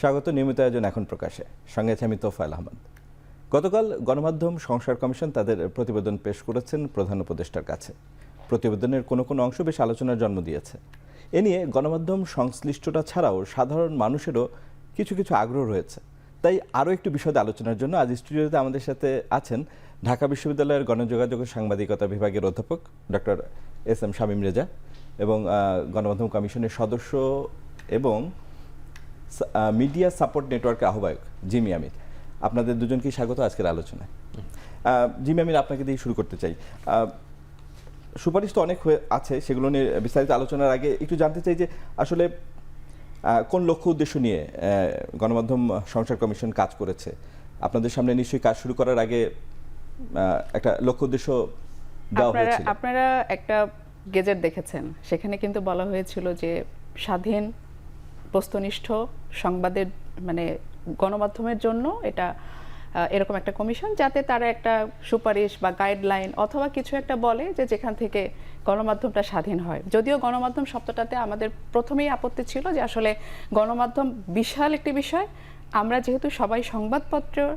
স্বাগত নিয়মিত আয়োজন এখন প্রকাশে, সঙ্গে আছে আমি তোফায়েল আহমদ। গতকাল গণমাধ্যম সংস্কার কমিশন তাদের প্রতিবেদন পেশ করেছেন প্রধান উপদেষ্টার কাছে। প্রতিবেদনের কোনো কোনো অংশ বেশ আলোচনার জন্ম দিয়েছে। এ নিয়ে গণমাধ্যম সংশ্লিষ্টতা ছাড়াও সাধারণ মানুষেরও কিছু কিছু আগ্রহ রয়েছে। তাই আরও একটু বিশদে আলোচনার জন্য আজ স্টুডিওতে আমাদের সাথে আছেন ঢাকা বিশ্ববিদ্যালয়ের গণযোগাযোগ ও সাংবাদিকতা বিভাগের অধ্যাপক ডক্টর এস.এম. শামীম রেজা এবং গণমাধ্যম কমিশনের সদস্য এবং মিডিয়া সাপোর্ট নেটওয়ার্কের আহ্বায়ক জিমি আমির। আপনাদের দুজনকেই স্বাগত আজকের আলোচনায়। জিমি আমির, আপনাকে দিয়ে শুরু করতে চাই। সুপারিশ তো অনেক হয়ে আছে, সেগুলো নিয়ে বিস্তারিত আলোচনার আগে একটু জানতে চাই যে আসলে কোন লক্ষ্য উদ্দেশ্য নিয়ে গণমাধ্যম সংস্কার কমিশন কাজ করেছে। আপনাদের সামনে নিশ্চয়ই কাজ শুরু করার আগে একটা লক্ষ্য উদ্দেশ্য দেওয়া হয়েছিল। আপনারা একটা গেজেট দেখেছেন, সেখানে কিন্তু বলা হয়েছিল যে স্বাধীন বস্তুনিষ্ঠ সংবাদের মানে গণমাধ্যমের জন্য এটা এরকম একটা কমিশন, যাতে তারা একটা সুপারিশ বা গাইডলাইন অথবা কিছু একটা বলে যে যেখান থেকে গণমাধ্যমটা স্বাধীন হয়। যদিও গণমাধ্যম শব্দটাতে আমাদের প্রথমেই আপত্তি ছিল যে আসলে গণমাধ্যম বিশাল একটি বিষয়। আমরা যেহেতু সবাই সংবাদপত্রের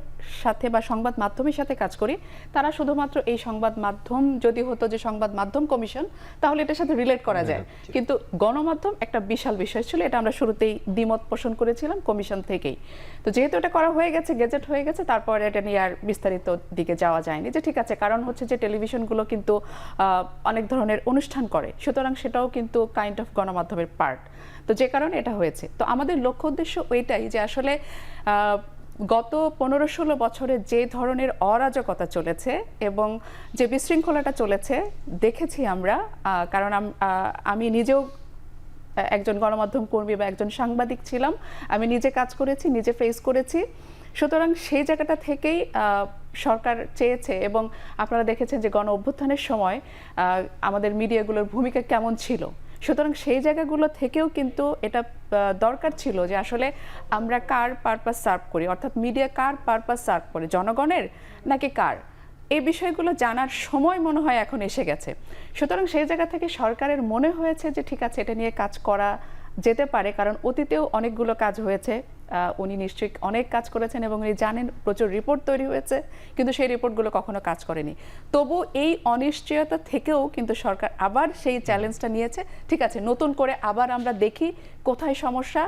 সাথে বা সংবাদ মাধ্যমের সাথে কাজ করি, তারা শুধুমাত্র এই সংবাদ মাধ্যম যদি হতো যে সংবাদ মাধ্যম কমিশন, তাহলে এটার সাথে রিলেট করা যায়। কিন্তু গণমাধ্যম একটা বিশাল বিষয় ছিল, এটা আমরা শুরুতেই দ্বিমত পোষণ করেছিলাম কমিশন থেকেই। তো যেহেতু এটা করা হয়ে গেছে, গেজেট হয়ে গেছে, তারপরে এটা নিয়ে আর বিস্তারিত দিকে যাওয়া যায়নি। যে ঠিক আছে, কারণ হচ্ছে যে টেলিভিশনগুলো কিন্তু অনেক ধরনের অনুষ্ঠান করে, সুতরাং সেটাও কিন্তু কাইন্ড অফ গণমাধ্যমের পার্ট। তো যে কারণে এটা হয়েছে। তো আমাদের লক্ষ্য উদ্দেশ্য ওইটাই যে আসলে গত 15-16 বছরে যে ধরনের অরাজকতা চলেছে এবং যে বিশৃঙ্খলাটা চলেছে দেখেছি আমরা, কারণ আমি নিজেও একজন গণমাধ্যম কর্মী বা একজন সাংবাদিক ছিলাম, আমি নিজে কাজ করেছি, নিজে ফেস করেছি। সুতরাং সেই জায়গাটা থেকেই সরকার চেয়েছে, এবং আপনারা দেখেছেন যে গণ অভ্যুত্থানের সময় আমাদের মিডিয়াগুলোর ভূমিকা কেমন ছিল। সুতরাং সেই জায়গাগুলো থেকেও কিন্তু এটা দরকার ছিল যে আসলে আমরা কার পারপাস সার্ভ করি, অর্থাৎ মিডিয়া কার পারপাস সার্ভ করে, জনগণের নাকি কার, এই বিষয়গুলো জানার সময় মনে হয় এখন এসে গেছে। সুতরাং সেই জায়গা থেকে সরকারের মনে হয়েছে যে ঠিক আছে, এটা নিয়ে কাজ করা যেতে পারে, কারণ অতীতেও অনেকগুলো কাজ হয়েছে। উনি নিশ্চয়ই অনেক কাজ করেছেন এবং উনি জানেন প্রচুর রিপোর্ট তৈরি হয়েছে, কিন্তু সেই রিপোর্টগুলো কখনো কাজ করেনি। তবু এই অনিশ্চয়তা থেকেও কিন্তু সরকার আবার সেই চ্যালেঞ্জটা নিয়েছে। ঠিক আছে, নতুন করে আবার আমরা দেখি কোথায় সমস্যা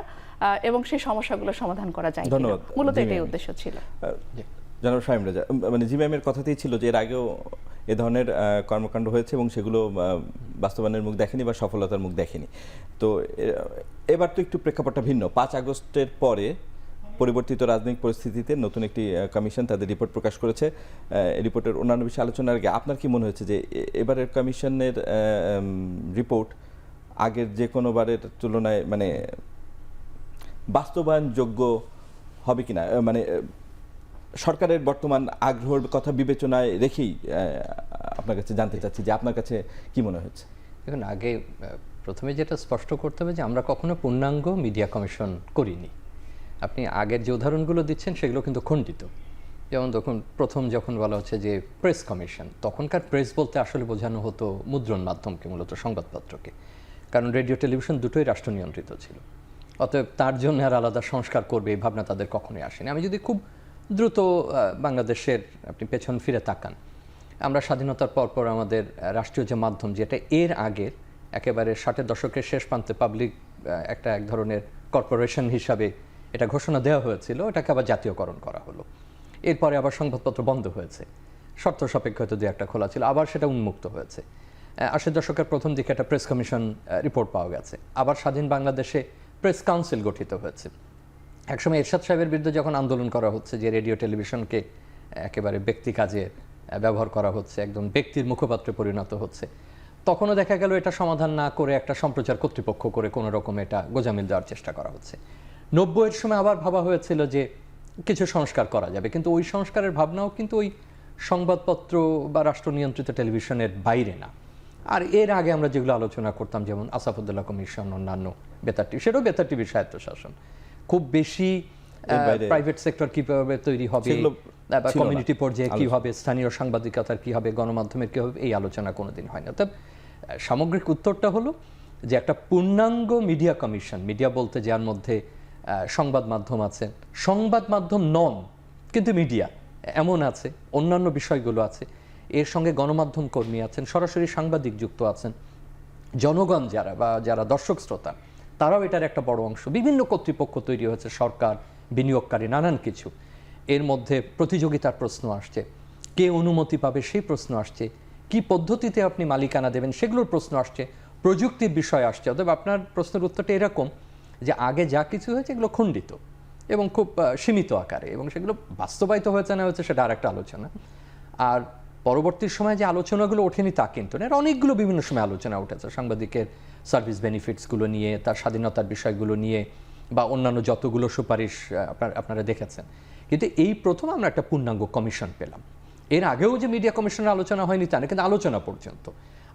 এবং সেই সমস্যাগুলো সমাধান করা যায়। ধন্যবাদ। মূলত এটাই উদ্দেশ্য ছিল। জনাব শামীম রেজা, মানে জিএমের কথাতেই ছিল যে এর আগেও এ ধরনের কর্মকাণ্ড হয়েছে এবং সেগুলো বাস্তবায়নের মুখ দেখেনি বা সফলতার মুখ দেখেনি। তো এবার তো একটু প্রেক্ষাপটটা ভিন্ন। 5 আগস্টের পরে পরিবর্তিত রাজনৈতিক পরিস্থিতিতে নতুন একটি কমিশন তাদের রিপোর্ট প্রকাশ করেছে। রিপোর্টের অন্যান্য বিষয়ে আলোচনার আগে আপনার কি মনে হয়েছে যে এবারের কমিশনের রিপোর্ট আগের যে কোনো বারের তুলনায় মানে বাস্তবায়নযোগ্য হবে কিনা, মানে সরকারের বর্তমান আগ্রহের কথা বিবেচনায় রেখেই আপনার কাছে জানতে চাচ্ছি যে আপনার কাছে কি মনে হচ্ছে? দেখুন, আগে প্রথমে যেটা স্পষ্ট করতে হবে যে আমরা কখনো পূর্ণাঙ্গ মিডিয়া কমিশন করিনি। আপনি আগের যে উদাহরণগুলো দিচ্ছেন সেগুলো কিন্তু খণ্ডিত। যেমন প্রথম যখন বলা হচ্ছে যে প্রেস কমিশন, তখনকার প্রেস বলতে আসলে বোঝানো হতো মুদ্রণ মাধ্যমকে, মূলত সংবাদপত্রকে, কারণ রেডিও টেলিভিশন দুটোই রাষ্ট্র নিয়ন্ত্রিত ছিল। অতএব তার জন্য আর আলাদা সংস্কার করবে এই ভাবনা তাদের কখনোই আসেনি। আমি যদি খুব দ্রুত বাংলাদেশের আপনি পেছন ফিরে তাকান, আমরা স্বাধীনতার পরপর আমাদের রাষ্ট্রীয় যে মাধ্যম, যেটা এর আগের একেবারে 60-এর দশকের শেষ প্রান্তে পাবলিক এক ধরনের কর্পোরেশন হিসাবে এটা ঘোষণা দেওয়া হয়েছিল, এটাকে আবার জাতীয়করণ করা হলো। এরপরে আবার সংবাদপত্র বন্ধ হয়েছে, শর্ত সাপেক্ষে হয়তো 2-1টা খোলা ছিল, আবার সেটা উন্মুক্ত হয়েছে। 80-এর দশকের প্রথম দিকে একটা প্রেস কমিশন রিপোর্ট পাওয়া গেছে। আবার স্বাধীন বাংলাদেশে প্রেস কাউন্সিল গঠিত হয়েছে। একসময় এরশাদ সাহেবের বিরুদ্ধে যখন আন্দোলন করা হচ্ছে যে রেডিও টেলিভিশনকে একেবারে ব্যক্তি কাজে ব্যবহার করা হচ্ছে, একদম ব্যক্তির মুখপাত্রে পরিণত হচ্ছে, তখনও দেখা গেল এটা সমাধান না করে একটা সম্প্রচার কর্তৃপক্ষ করে কোনো রকম এটা গোজামিল দেওয়ার চেষ্টা করা হচ্ছে। 90-এর সময় আবার ভাবা হয়েছিল যে কিছু সংস্কার করা যাবে, কিন্তু ওই সংস্কারের ভাবনাও কিন্তু ওই সংবাদপত্র বা রাষ্ট্র নিয়ন্ত্রিত টেলিভিশনের বাইরে না। আর এর আগে আমরা যেগুলো আলোচনা করতাম, যেমন আসাফুদ্দোল্লাহ কমিশন, অন্যান্য বেতার টিভি, সেটাও বেতার টিভির স্বায়ত্তশাসন, খুব বেশি প্রাইভেট সেক্টর কিভাবে তৈরি হবে, কমিউনিটি পর্যায়ে কি হবে, স্থানীয় সাংবাদিকতার কি হবে, গণমাধ্যমের কি হবে, এই আলোচনা কোনোদিন হয় না। তবে সামগ্রিক উত্তরটা হলো যে একটা পূর্ণাঙ্গ মিডিয়া কমিশন, মিডিয়া বলতে যার মধ্যে সংবাদ মাধ্যম আছে, সংবাদ মাধ্যম নন কিন্তু মিডিয়া এমন আছে, অন্যান্য বিষয়গুলো আছে, এর সঙ্গে গণমাধ্যম কর্মী আছেন, সরাসরি সাংবাদিক যুক্ত আছেন, জনগণ যারা বা যারা দর্শক শ্রোতা তারাও এটার একটা বড় অংশ। বিভিন্ন কর্তৃপক্ষ তৈরি হয়েছে, সরকার, বিনিয়োগকারী, নানান কিছু। এর মধ্যে প্রতিযোগিতার প্রশ্ন আসছে, কে অনুমতি পাবে সেই প্রশ্ন আসছে, কি পদ্ধতিতে আপনি মালিকানা দেবেন সেগুলোর প্রশ্ন আসছে, প্রযুক্তির বিষয় আসছে। অতএব আপনার প্রশ্নের উত্তরটা এরকম যে আগে যা কিছু হয়েছে এগুলো খণ্ডিত এবং খুব সীমিত আকারে, এবং সেগুলো বাস্তবায়িত হয়েছে না হয়েছে সেটা আর একটা আলোচনা। আর পরবর্তী সময়ে যে আলোচনাগুলো ওঠেনি তা কিন্তু না, এর অনেকগুলো বিভিন্ন সময় আলোচনা উঠেছে, সাংবাদিকের সার্ভিস বেনিফিটসগুলো নিয়ে, তার স্বাধীনতার বিষয়গুলো নিয়ে, বা অন্যান্য যতগুলো সুপারিশ আপনারা দেখেছেন। কিন্তু এই প্রথম আমরা একটা পূর্ণাঙ্গ কমিশন পেলাম। এর আগেও যে মিডিয়া কমিশনের আলোচনা হয়নি তা না, কিন্তু আলোচনা পর্যন্ত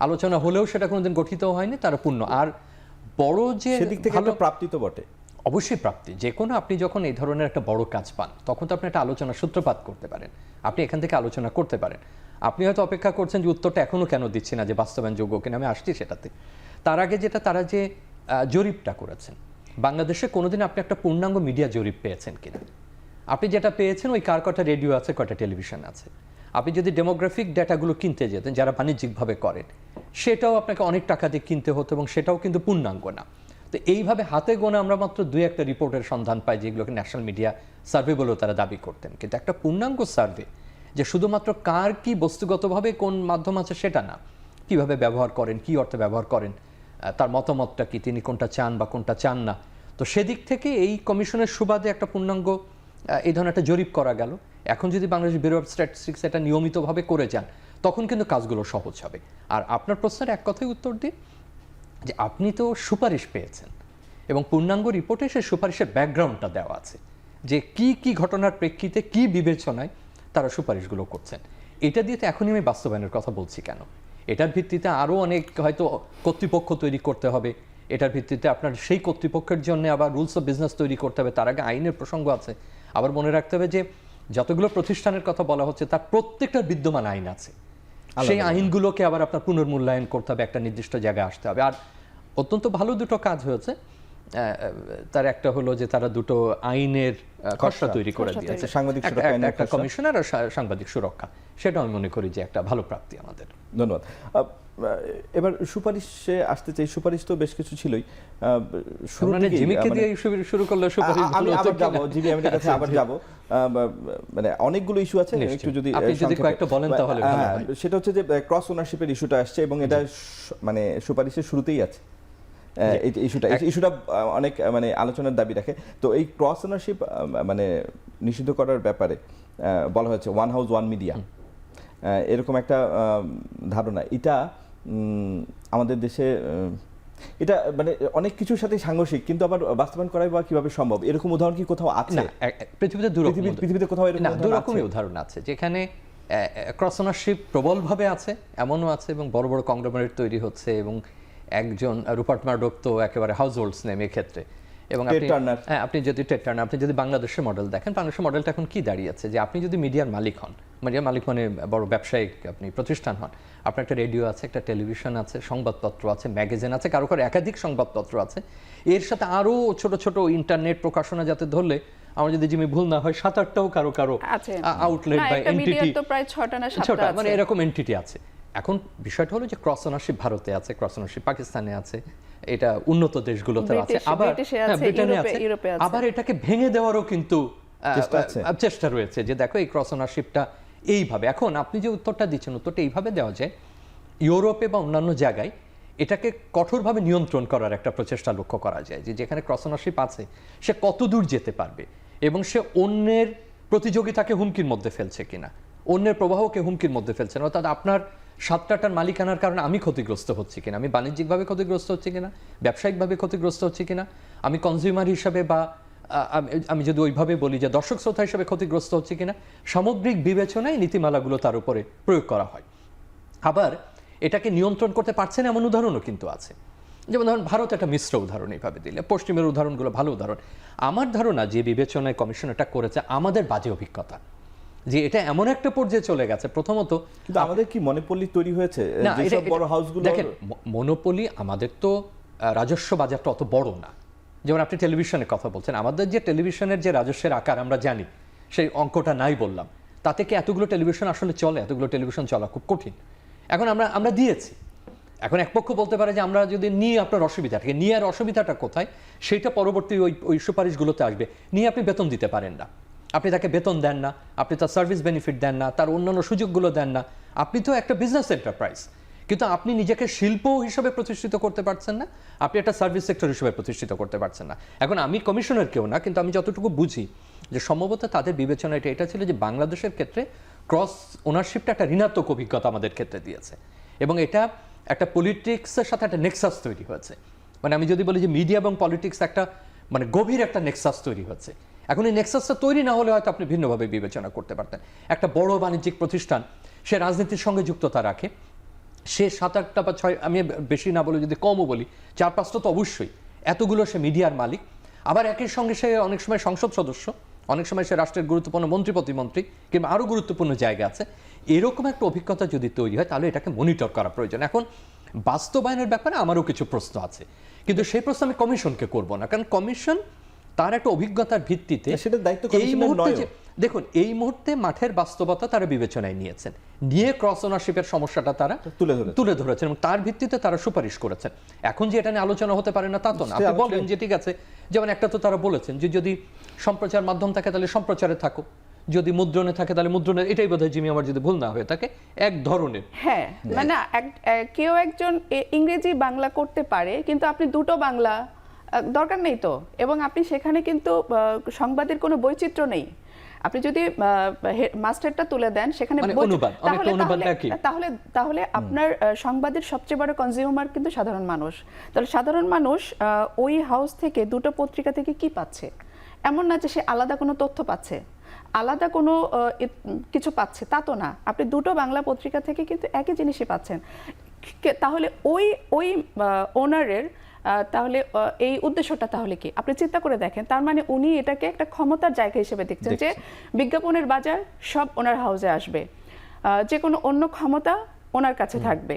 আলোচনা হলেও সেটা কোনোদিন গঠিত হয়নি, তারা পূর্ণ। আর বড় যে সেদিক থেকে একটা প্রাপ্তি তো বটে, অবশ্যই প্রাপ্তি। যে কোনো আপনি যখন এই ধরনের একটা বড় কাজ পান তখন তো আপনি একটা আলোচনা সূত্রপাত করতে পারেন, আপনি এখান থেকে আলোচনা করতে পারেন। আপনি হয়তো অপেক্ষা করছেন যে উত্তরটা এখনো কেন দিচ্ছি না, যে বাস্তবায়নযোগ্য কিনা, আমি আসছি সেটাতে। তার আগে যেটা তারা যে জরিপটা করেছেন, বাংলাদেশে কোনোদিন আপনি একটা পূর্ণাঙ্গ মিডিয়া জরিপ পেয়েছেন কিনা? আপনি যেটা পেয়েছেন ওই কার কটা রেডিও আছে, কটা টেলিভিশন আছে। আপনি যদি ডেমোগ্রাফিক ডেটাগুলো কিনতে যেতেন যারা বাণিজ্যিকভাবে করেন, সেটাও আপনাকে অনেক টাকা দিয়ে কিনতে হতো এবং সেটাও কিন্তু পূর্ণাঙ্গ না। তো এইভাবে হাতে গোনা আমরা মাত্র 2-1টা রিপোর্টের সন্ধান পাই যেগুলোকে ন্যাশনাল মিডিয়া সার্ভে বলেও তারা দাবি করতেন। কিন্তু একটা পূর্ণাঙ্গ সার্ভে যে শুধুমাত্র কার কি বস্তুগতভাবে কোন মাধ্যম আছে সেটা না, কিভাবে ব্যবহার করেন, কি অর্থে ব্যবহার করেন, তার মতামতটা কি, তিনি কোনটা চান বা কোনটা চান না। তো সেদিক থেকে এই কমিশনের সুবাদে একটা পূর্ণাঙ্গ এই ধরনের একটা জরিপ করা গেল। এখন যদি বাংলাদেশ ব্যুরো অফ স্ট্যাটিস্টিক্স এটা নিয়মিতভাবে করে যান তখন কিন্তু কাজগুলো সহজ হবে। আর আপনার প্রশ্নের এক কথাই উত্তর দিই যে আপনি তো সুপারিশ পেয়েছেন এবং পূর্ণাঙ্গ রিপোর্টে সেই সুপারিশের ব্যাকগ্রাউন্ডটা দেওয়া আছে, যে কি কি ঘটনার প্রেক্ষিতে কি বিবেচনায় তারা সুপারিশগুলো করছেন। এটা দিয়ে তো এখনই আমি বাস্তবায়নের কথা বলছি কেন, এটার ভিত্তিতে আরও অনেক হয়তো কর্তৃপক্ষ তৈরি করতে হবে, এটার ভিত্তিতে আপনার সেই কর্তৃপক্ষের জন্য আবার রুলস অফ বিজনেস তৈরি করতে হবে, তার আগে আইনের প্রসঙ্গ আছে। আবার মনে রাখতে হবে যে যতগুলো প্রতিষ্ঠানের কথা বলা হচ্ছে তার প্রত্যেকটার বিদ্যমান আইন আছে, সেই আইনগুলোকে আবার আপনার পুনর্মূল্যায়ন করতে হবে, একটা নির্দিষ্ট জায়গায় আসতে হবে। আর অত্যন্ত ভালো দুটো কাজ হয়েছে, তার একটা হলো যে তারা দুটো আইনের খসড়া তৈরি করে দিয়েছে, সাংবাদিক সুরক্ষা আইনের একটা কমিশনার আর সাংবাদিক সুরক্ষা, সেটা আমি মনে করি যে একটা ভালো প্রাপ্তি আমাদের। ধন্যবাদ। এবার সুপারিশে আসতে চাই, সুপারিশ তো বেশ কিছু ছিলই। মানে জিমিকে দিয়ে শুরু করলে সুপারিশ আমি আবার যাব, জিমি আমিনের কাছে আবার যাব। মানে অনেকগুলো ইস্যু আছে, একটু যদি আপনি যদি কয়েকটা বলেন তাহলে ভালো হয়। সেটা হচ্ছে যে ক্রস ওনারশিপের ইস্যুটা আসছে এবং এটা মানে সুপারিশের শুরুতেই আছে। এই ইস্যুটা অনেক মানে আলোচনার দাবি রাখে। তো এই ক্রস ওনারশিপ মানে নিষিদ্ধ করার ব্যাপারে বলা হয়েছে ওয়ান হাউস ওয়ান মিডিয়া, এরকম একটা ধারণা। এটা আমাদের দেশে এটা মানে অনেক কিছুর সাথে সাংঘর্ষিক, কিন্তু আবার বাস্তবায়ন করাই বা কিভাবে সম্ভব, এরকম উদাহরণ কি কোথাও আছে? না, পৃথিবীতে কোথাও এরকম দু রকমের উদাহরণ আছে, যেখানে ক্রস ওনারশিপ প্রবলভাবে আছে, এমনও আছে এবং বড় বড় কংগ্লোমারেট তৈরি হচ্ছে, এবং একজন রুপার্ট মার্ডক তো একেবারে হাউস হোল্ডস নেম এক্ষেত্রে। এবং আপনি যদি টেড টার্নার, আপনি যদি বাংলাদেশের মডেল দেখেন, বাংলাদেশের মডেলটা এখন কি দাঁড়িয়েছে, যে আপনি যদি মিডিয়ার মালিক হন, মিডিয়ার মালিক মানে বড় ব্যবসায়িক আপনি প্রতিষ্ঠান হন, আপনার একটা রেডিও আছে, একটা টেলিভিশন আছে, সংবাদপত্র আছে, ম্যাগাজিন আছে, কারো কারো একাধিক সংবাদপত্র আছে, এর সাথে আরও ছোট ছোট ইন্টারনেট প্রকাশনা যাতে ধরলে আমার যদি জিমি ভুল না হয় 7-8টাও কারো কারো আউটলেট বা এন্টিটি, প্রায় 6টা না 7টা মানে এরকম এন্টিটি আছে। এখন বিষয়টা হলো যে ক্রস ওনারশিপ ভারতে আছে, ক্রস ওনারশিপ পাকিস্তানে আছে, এটা উন্নত দেশগুলোতে আছে, আবার ব্রিটেনে আছে, আবার এটাকে ভেঙে দেওয়ারও কিন্তু চেষ্টা রয়েছে, যে দেখো এই ক্রস ওনারশিপটা এইভাবে। এখন আপনি যে উত্তরটা দিচ্ছেন, উত্তরটা এইভাবে দেওয়া যায়, ইউরোপে বা অন্যান্য জায়গায় এটাকে কঠোরভাবে নিয়ন্ত্রণ করার একটা প্রচেষ্টা লক্ষ্য করা যায়, যে যেখানে ক্রস ওনারশিপ আছে সে কত দূর যেতে পারবে এবং সে অন্যের প্রতিযোগিতাকে হুমকির মধ্যে ফেলছে কিনা, অন্যের প্রবাহকে হুমকির মধ্যে ফেলছে না। অর্থাৎ আপনার 7টার মালিকানার কারণে আমি ক্ষতিগ্রস্ত হচ্ছি কিনা, আমি বাণিজ্যিকভাবে ক্ষতিগ্রস্ত হচ্ছি কিনা, ব্যবসায়িকভাবে ক্ষতিগ্রস্ত হচ্ছি কিনা, আমি কনজিউমার হিসাবে বা আমি যদি ওইভাবে বলি যে দর্শক শ্রোতা হিসাবে ক্ষতিগ্রস্ত হচ্ছে কিনা, সামগ্রিক বিবেচনায় নীতিমালাগুলো তার উপরে প্রয়োগ করা হয়। আবার এটাকে নিয়ন্ত্রণ করতে পারছে না এমন উদাহরণও কিন্তু আছে, যেমন ধরুন ভারত একটা মিশ্র উদাহরণ এইভাবে দিলে, পশ্চিমের উদাহরণগুলো ভালো উদাহরণ। আমার ধারণা যে বিবেচনায় কমিশন এটা করেছে, আমাদের বাজে অভিজ্ঞতা যে এটা এমন একটা পর্যায়ে চলে গেছে। প্রথমত কিন্তু আমাদের কি মনোপলি তৈরি হয়েছে, যেসব বড় হাউসগুলো? দেখেন, মনোপলি আমাদের তো রাজস্ব বাজারটা অত বড় না, যেমন আপনি টেলিভিশনের কথা বলছেন, আমাদের যে টেলিভিশনের যে রাজস্বের আকার আমরা জানি, সেই অঙ্কটা নাই বললাম, তাতে কি এতগুলো টেলিভিশন আসলে চলে? এতগুলো টেলিভিশন চলা খুব কঠিন। এখন আমরা দিয়েছি। এখন এক পক্ষ বলতে পারে যে আমরা যদি নিয়ে আপনার অসুবিধাটাকে নিয়ে, আর অসুবিধাটা কোথায় সেটা পরবর্তী ওই সুপারিশগুলোতে আসবে। নিয়ে আপনি বেতন দিতে পারেন না, আপনি তাকে বেতন দেন না, আপনি তার সার্ভিস বেনিফিট দেন না, তার অন্যান্য সুযোগগুলো দেন না। আপনি তো একটা বিজনেস এন্টারপ্রাইজ, কিন্তু আপনি নিজেকে শিল্প হিসেবে প্রতিষ্ঠিত করতে পারছেন না, আপনি একটা সার্ভিস সেক্টর হিসেবে প্রতিষ্ঠিত করতে পারছেন না। এখন আমি কমিশনের কেউ না, কিন্তু আমি যতটুকু বুঝি যে সম্ভবত তাদের বিবেচনা এটা ছিল যে বাংলাদেশের ক্ষেত্রে ক্রস ওনারশিপটা একটা ঋণাত্মক অভিজ্ঞতা আমাদের ক্ষেত্রে দিয়েছে, এবং এটা একটা পলিটিক্সের সাথে একটা নেক্সাস তৈরি হয়েছে। মানে আমি যদি বলি যে মিডিয়া এবং পলিটিক্স একটা মানে গভীর একটা নেক্সাস তৈরি হচ্ছে। এখন এই নেক্সাসটা তৈরি না হলে হয়তো আপনি ভিন্নভাবে বিবেচনা করতে পারতেন। একটা বড় বাণিজ্যিক প্রতিষ্ঠান, সে রাজনীতির সঙ্গে যুক্ততা রাখে, সে 7-8টা বা 6, আমি বেশি না বলে যদি কমও বলি 4-5টা তো অবশ্যই, এতগুলো সে মিডিয়ার মালিক। আবার একই সঙ্গে সে অনেক সময় সংসদ সদস্য, অনেক সময় সে রাষ্ট্রের গুরুত্বপূর্ণ মন্ত্রী প্রতিমন্ত্রী কিংবা আরও গুরুত্বপূর্ণ জায়গা আছে। এরকম একটা অভিজ্ঞতা যদি তৈরি হয় তাহলে এটাকে মনিটর করা প্রয়োজন। এখন বাস্তবায়নের ব্যাপারে আমারও কিছু প্রশ্ন আছে, কিন্তু সেই প্রশ্ন আমি কমিশনকে করব না, কারণ কমিশন তার একটা অভিজ্ঞতার ভিত্তিতে সেটা দায়িত্ব এই কমিশনের মুহূর্তে নয়। দেখুন, এই মুহূর্তে মাঠের বাস্তবতা তারা বিবেচনায় নিয়েছেন, নিয়ে ক্রস ওনারশিপের সমস্যাটা তারা তুলে ধরেছেন এবং তার ভিত্তিতে তারা সুপারিশ করেছেন। এখন যে এটা নিয়ে আলোচনা হতে পারে না তা তো না। আপনি বলেন যে ঠিক আছে, যেমন একটা তো তারা বলেছেন যে যদি সম্প্রচার মাধ্যম থাকে তাহলে সম্প্রচারে থাকো, যদি মুদ্রণে থাকে তাহলে মুদ্রণে, এটাই বোধহয় জিমি আমার যদি ভুল না হয়ে থাকে এক ধরনের। হ্যাঁ, মানে কেউ একজন ইংরেজি বাংলা করতে পারে, কিন্তু আপনি দুটো বাংলা দরকার নেই তো, এবং আপনি সেখানে কিন্তু সংবাদের কোনো বৈচিত্র্য নেই। আপনি যদি মাস্টারটা তুলে দেন সেখানে তাহলে আপনার সংবাদের সবচেয়ে বড় কনজিউমার কিন্তু সাধারণ মানুষ। তাহলে সাধারণ মানুষ ওই হাউস থেকে দুটো পত্রিকা থেকে কি পাচ্ছে? এমন না যে সে আলাদা কোনো তথ্য পাচ্ছে, আলাদা কোনো কিছু পাচ্ছে, তা তো না। আপনি দুটো বাংলা পত্রিকা থেকে কিন্তু একই জিনিসই পাচ্ছেন। তাহলে ওই ওনারের তাহলে এই উদ্দেশ্যটা তাহলে কি? আপনি চিন্তা করে দেখেন, তার মানে উনি এটাকে একটা ক্ষমতার জায়গা হিসেবে দেখছেন যে বিজ্ঞাপনের বাজার সব ওনার হাউসে আসবে, যে কোনো অন্য ক্ষমতা ওনার কাছে থাকবে,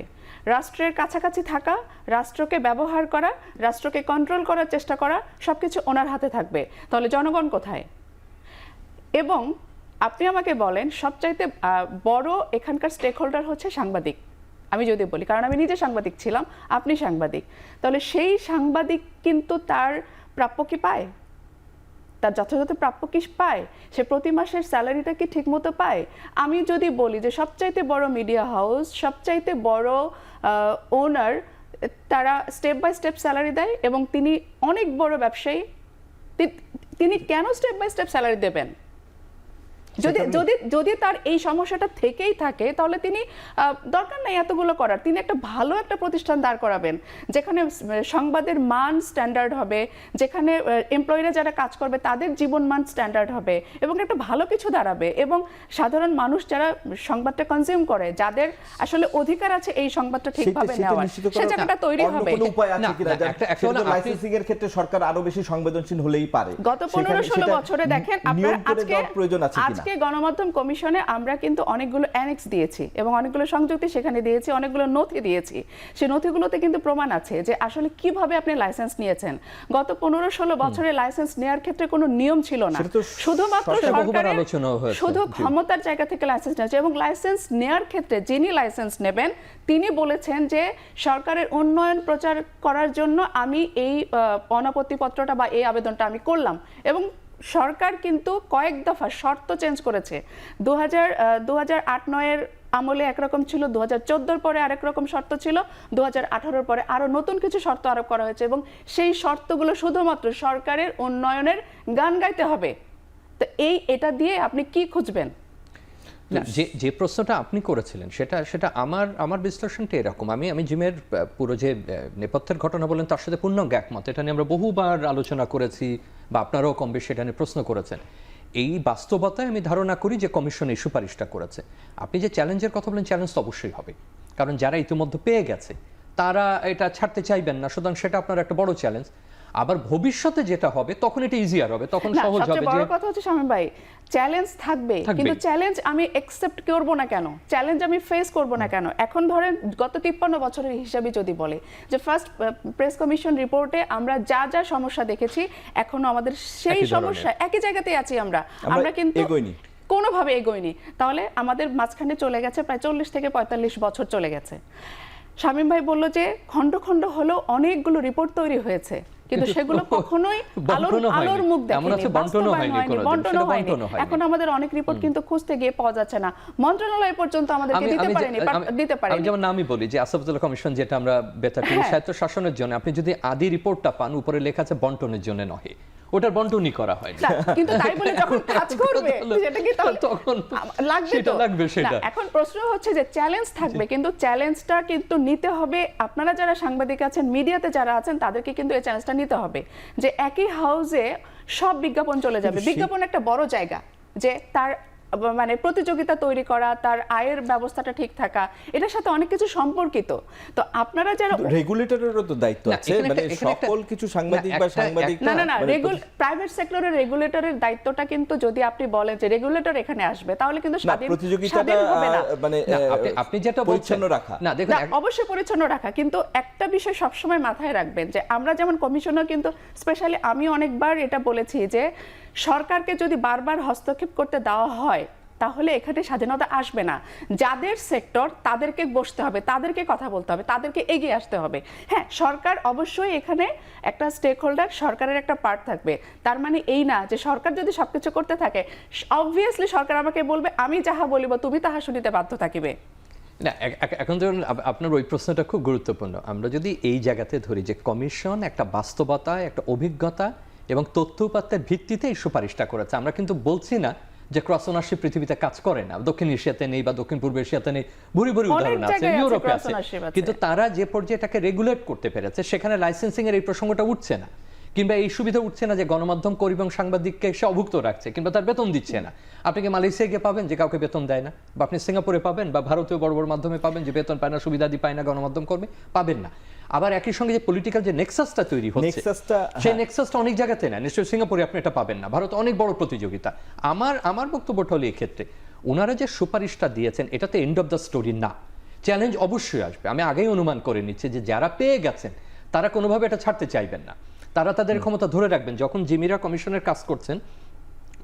রাষ্ট্রের কাছাকাছি থাকা, রাষ্ট্রকে ব্যবহার করা, রাষ্ট্রকে কন্ট্রোল করার চেষ্টা করা, সবকিছু ওনার হাতে থাকবে। তাহলে জনগণ কোথায়? এবং আপনি আমাকে বলেন সবচাইতে বড় এখানকার স্টেক হোল্ডার হচ্ছে সাংবাদিক, আমি যদি বলি, কারণ আমি নিজে সাংবাদিক ছিলাম, আপনি সাংবাদিক। তাহলে সেই সাংবাদিক কিন্তু তার প্রাপ্য কি পায়? তার যথাযথ প্রাপ্য কি পায়? সে প্রতি মাসের স্যালারিটা কি ঠিকমতো পায়? আমি যদি বলি যে সবচাইতে বড় মিডিয়া হাউস, সবচাইতে বড় ওনার, তারা স্টেপ বাই স্টেপ স্যালারি দেয় এবং তিনি অনেক বড় ব্যবসায়ী, তিনি কেন স্টেপ বাই স্টেপ স্যালারি দেবেন? যদি তার এই সমস্যাটা থেকেই থাকে তাহলে তিনি দরকার নাই এতগুলো করার। তিনি একটা ভালো একটা প্রতিষ্ঠান দাঁড় করাবেন যেখানে সংবাদের মান স্ট্যান্ডার্ড হবে, যেখানে এমপ্লয়িরা যারা কাজ করবে তাদের জীবন মান স্ট্যান্ডার্ড হবে এবং একটা ভালো কিছু দাঁড়াবে, এবং সাধারণ মানুষ যারা সংবাদটা কনজিউম করে, যাদের আসলে অধিকার আছে এই সংবাদটা ঠিকভাবে নেওয়ার, সে জায়গাটা তৈরি হবে। লাইসেন্সিং এর ক্ষেত্রে সরকার আরো বেশি সংবেদনশীল হলেই পারে। গত 15-16 বছরে দেখেন আপনারা আজকে গণমাধ্যম কমিশনে আমরা কিন্তু অনেকগুলো অ্যানেক্স দিয়েছি এবং অনেকগুলো সংযুক্তি সেখানে দিয়েছি, অনেকগুলো নথি দিয়েছি। সেই নথিগুলোতে কিন্তু প্রমাণ আছে যে আসলে কিভাবে আপনি লাইসেন্স নিয়েছেন। গত 15-16 বছরে লাইসেন্স নেওয়ার ক্ষেত্রে কোনো নিয়ম ছিল না, শুধুমাত্র সরকারের শুধু ক্ষমতার জায়গা থেকে লাইসেন্স নেওয়া, এবং লাইসেন্স নেওয়ার ক্ষেত্রে যিনি লাইসেন্স নেবেন তিনি বলেছেন যে সরকারের উন্নয়ন প্রচার করার জন্য আমি এই অনাপত্তিপত্রটা বা এই আবেদনটা আমি করলাম। এবং সরকার কিন্তু কয়েক দফা শর্ত চেঞ্জ করেছে। 2008-9-এর আমলে একরকম ছিল, 2014-র পরে আরেক রকম শর্ত ছিল, 2018-র পরে আরো নতুন কিছু শর্ত আরোপ করা হয়েছে, এবং সেই শর্তগুলো শুধুমাত্র সরকারের উন্নয়নের গান গাইতে হবে। তো এটা দিয়ে আপনি কি খুঁজবেন? না, যে প্রশ্নটা আপনি করেছিলেন সেটা আমার বিশ্লেষণটা এরকম। আমি জিমের পুরো যে নেপথ্যের ঘটনা বলেন তার সাথে পূর্ণাঙ্গ একমত। এটা নিয়ে আমরা বহুবার আলোচনা করেছি বা আপনারাও কম বেশি এটা নিয়ে প্রশ্ন করেছেন। এই বাস্তবতায় আমি ধারণা করি যে কমিশন এই সুপারিশটা করেছে। আপনি যে চ্যালেঞ্জের কথা বলেন, চ্যালেঞ্জ তো অবশ্যই হবে, কারণ যারা ইতিমধ্যে পেয়ে গেছে তারা এটা ছাড়তে চাইবেন না, সুতরাং সেটা আপনার একটা বড় চ্যালেঞ্জ। আবার ভবিষ্যতে যেটা হবে তখন এটা ইজিয়ার হবে, তখন না, সহজ হবে। সবচেয়ে বড় কথা হচ্ছে শামীম ভাই, চ্যালেঞ্জ থাকবে, কিন্তু চ্যালেঞ্জ আমি অ্যাকসেপ্ট করব না কেন, চ্যালেঞ্জ আমি ফেস করব না কেন? এখন ধরেন গত 53 বছরের হিসাবে যদি বলে যে ফার্স্ট প্রেস কমিশন রিপোর্টে আমরা যা যা সমস্যা দেখেছি, এখনো আমাদের সেই একই ধরনের। সমস্যা একই জায়গাতেই আছি আমরা কিন্তু এগোইনি। কোনোভাবে এগোয়নি। তাহলে আমাদের মাঝখানে চলে গেছে প্রায় 40 থেকে 45 বছর চলে গেছে। শামীম ভাই বলল যে খণ্ড খণ্ড হলেও অনেকগুলো রিপোর্ট তৈরি হয়েছে, কিন্তু সেগুলো কখনোই আলোর মুখ দেখেনি, বাস্তবায়ন হয়নি, বন্টনও হয়নি। এখন আমাদের অনেক রিপোর্ট কিন্তু খুঁজতে গিয়ে পাওয়া যাচ্ছে না, মন্ত্রণালয় পর্যন্ত আমাদেরকে দিতে পারেনি। যেমন আমি বলি যে আসাদুল্লাহ কমিশন যেটা আমরা বেতার স্বায়ত্ত শাসনের জন্য, আপনি যদি আদি রিপোর্টটা পান উপরে লেখা আছে বন্টনের জন্য নহে, ওটার বন্টনই করা হয় না, কিন্তু তাই বলে যখন কাজ করবে সেটা কি তখন লাগবে সেটা। এখন প্রশ্ন হচ্ছে যে চ্যালেঞ্জ থাকবে, কিন্তু চ্যালেঞ্জটা কিন্তু নিতে হবে। আপনারা যারা সাংবাদিক আছেন, মিডিয়াতে যারা আছেন, তাদেরকে কিন্তু এই চ্যালেঞ্জটা নিতে হবে যে একই হাউসে সব বিজ্ঞাপন চলে যাবে। বিজ্ঞাপন একটা বড় জায়গা, যে তার মানে প্রতিযোগিতা তৈরি করা, তার আয়ের ব্যবস্থাটা ঠিক থাকা, এটার সাথে অনেক কিছু সম্পর্কিত। তো আপনারা যারা রেগুলেটরেরও তো দায়িত্ব আছে, মানে সকল কিছু সাংবাদিক বা সাংবাদিক না প্রাইভেট সেক্টরের রেগুলেটরের দায়িত্বটা কিন্তু যদি আপনি বলেন যে রেগুলেটর এখানে আসবে, তাহলে কিন্তু প্রতিযোগিতাটা মানে আপনি যেটা পরিচ্ছন্ন রাখা, না দেখুন অবশ্যই পরিচ্ছন্ন রাখা, কিন্তু একটা বিষয় সবসময় মাথায় রাখবেন যে আমরা যেমন কমিশনার, কিন্তু স্পেশালি আমি অনেকবার এটা বলেছি যে সরকারকে যদি বারবার হস্তক্ষেপ করতে দেওয়া হয় তাহলে এখানে স্বাধীনতা আসবে না। যাদের সেক্টর তাদেরকে বসতে হবে, তাদেরকে কথা বলতে হবে, তাদেরকে এগিয়ে আসতে হবে। হ্যাঁ, সরকার অবশ্যই এখানে একটা স্টেক হোল্ডার, সরকারের একটা পার্ট থাকবে। তার মানে এই না যে সরকার যদি সবকিছু করতে থাকে, অবভিয়াসলি সরকার আমাকে বলবে আমি যাহা বলিব তুমি তাহা শুনিতে বাধ্য থাকিবে। না, এখন ধরুন আপনার ওই প্রশ্নটা খুব গুরুত্বপূর্ণ। আমরা যদি এই জায়গাতে ধরি যে কমিশন একটা বাস্তবতা, একটা অভিজ্ঞতা এবং তথ্য উপাত্তের ভিত্তিতে এই সুপারিশটা করেছে, আমরা কিন্তু বলছি না যে ক্রস ওনারশিপ পৃথিবীতে কাজ করে না, দক্ষিণ এশিয়াতে নেই বা দক্ষিণ পূর্ব এশিয়াতে নেই, ভুরি ভুরি উদাহরণ আছে, ইউরোপে আছে, কিন্তু তারা যে পর্যায়ে এটাকে রেগুলেট করতে পেরেছে সেখানে লাইসেন্সিং এর এই প্রসঙ্গটা উঠছে না, কিংবা এই সুবিধা উঠছে না যে গণমাধ্যম কর্মী এবং সাংবাদিককে সে অভুক্ত রাখছে কিংবা তার বেতন দিচ্ছে না। আপনি কি মালয়েশিয়া গিয়ে পাবেন যে কাউকে বেতন দেয় না, বা আপনি সিঙ্গাপুরে পাবেন বা ভারতীয় বড় বড় মাধ্যমে পাবেন যে বেতন পায় না, সুবিধাদি পায় না গণমাধ্যম কর্মী, পাবেন না। আবার একই সঙ্গে যে পলিটিক্যাল যে নেক্সাসটা তৈরি হচ্ছে, সেই নেক্সাসটা অনেক জায়গাতে না, নিশ্চয়ই সিঙ্গাপুরে আপনি এটা পাবেন না, ভারত অনেক বড় প্রতিযোগিতা। আমার বক্তব্যটা হলো এই ক্ষেত্রে ওনারা যে সুপারিশটা দিয়েছেন এটা তো এন্ড অফ দ্য স্টোরি না, চ্যালেঞ্জ অবশ্যই আসবে। আমি আগেই অনুমান করে নিচ্ছি যে যারা পেয়ে গেছেন তারা কোনোভাবে এটা ছাড়তে চাইবেন না, তারা তাদের ক্ষমতা ধরে রাখবেন। যখন জিমিরা কমিশনের কাজ করছেন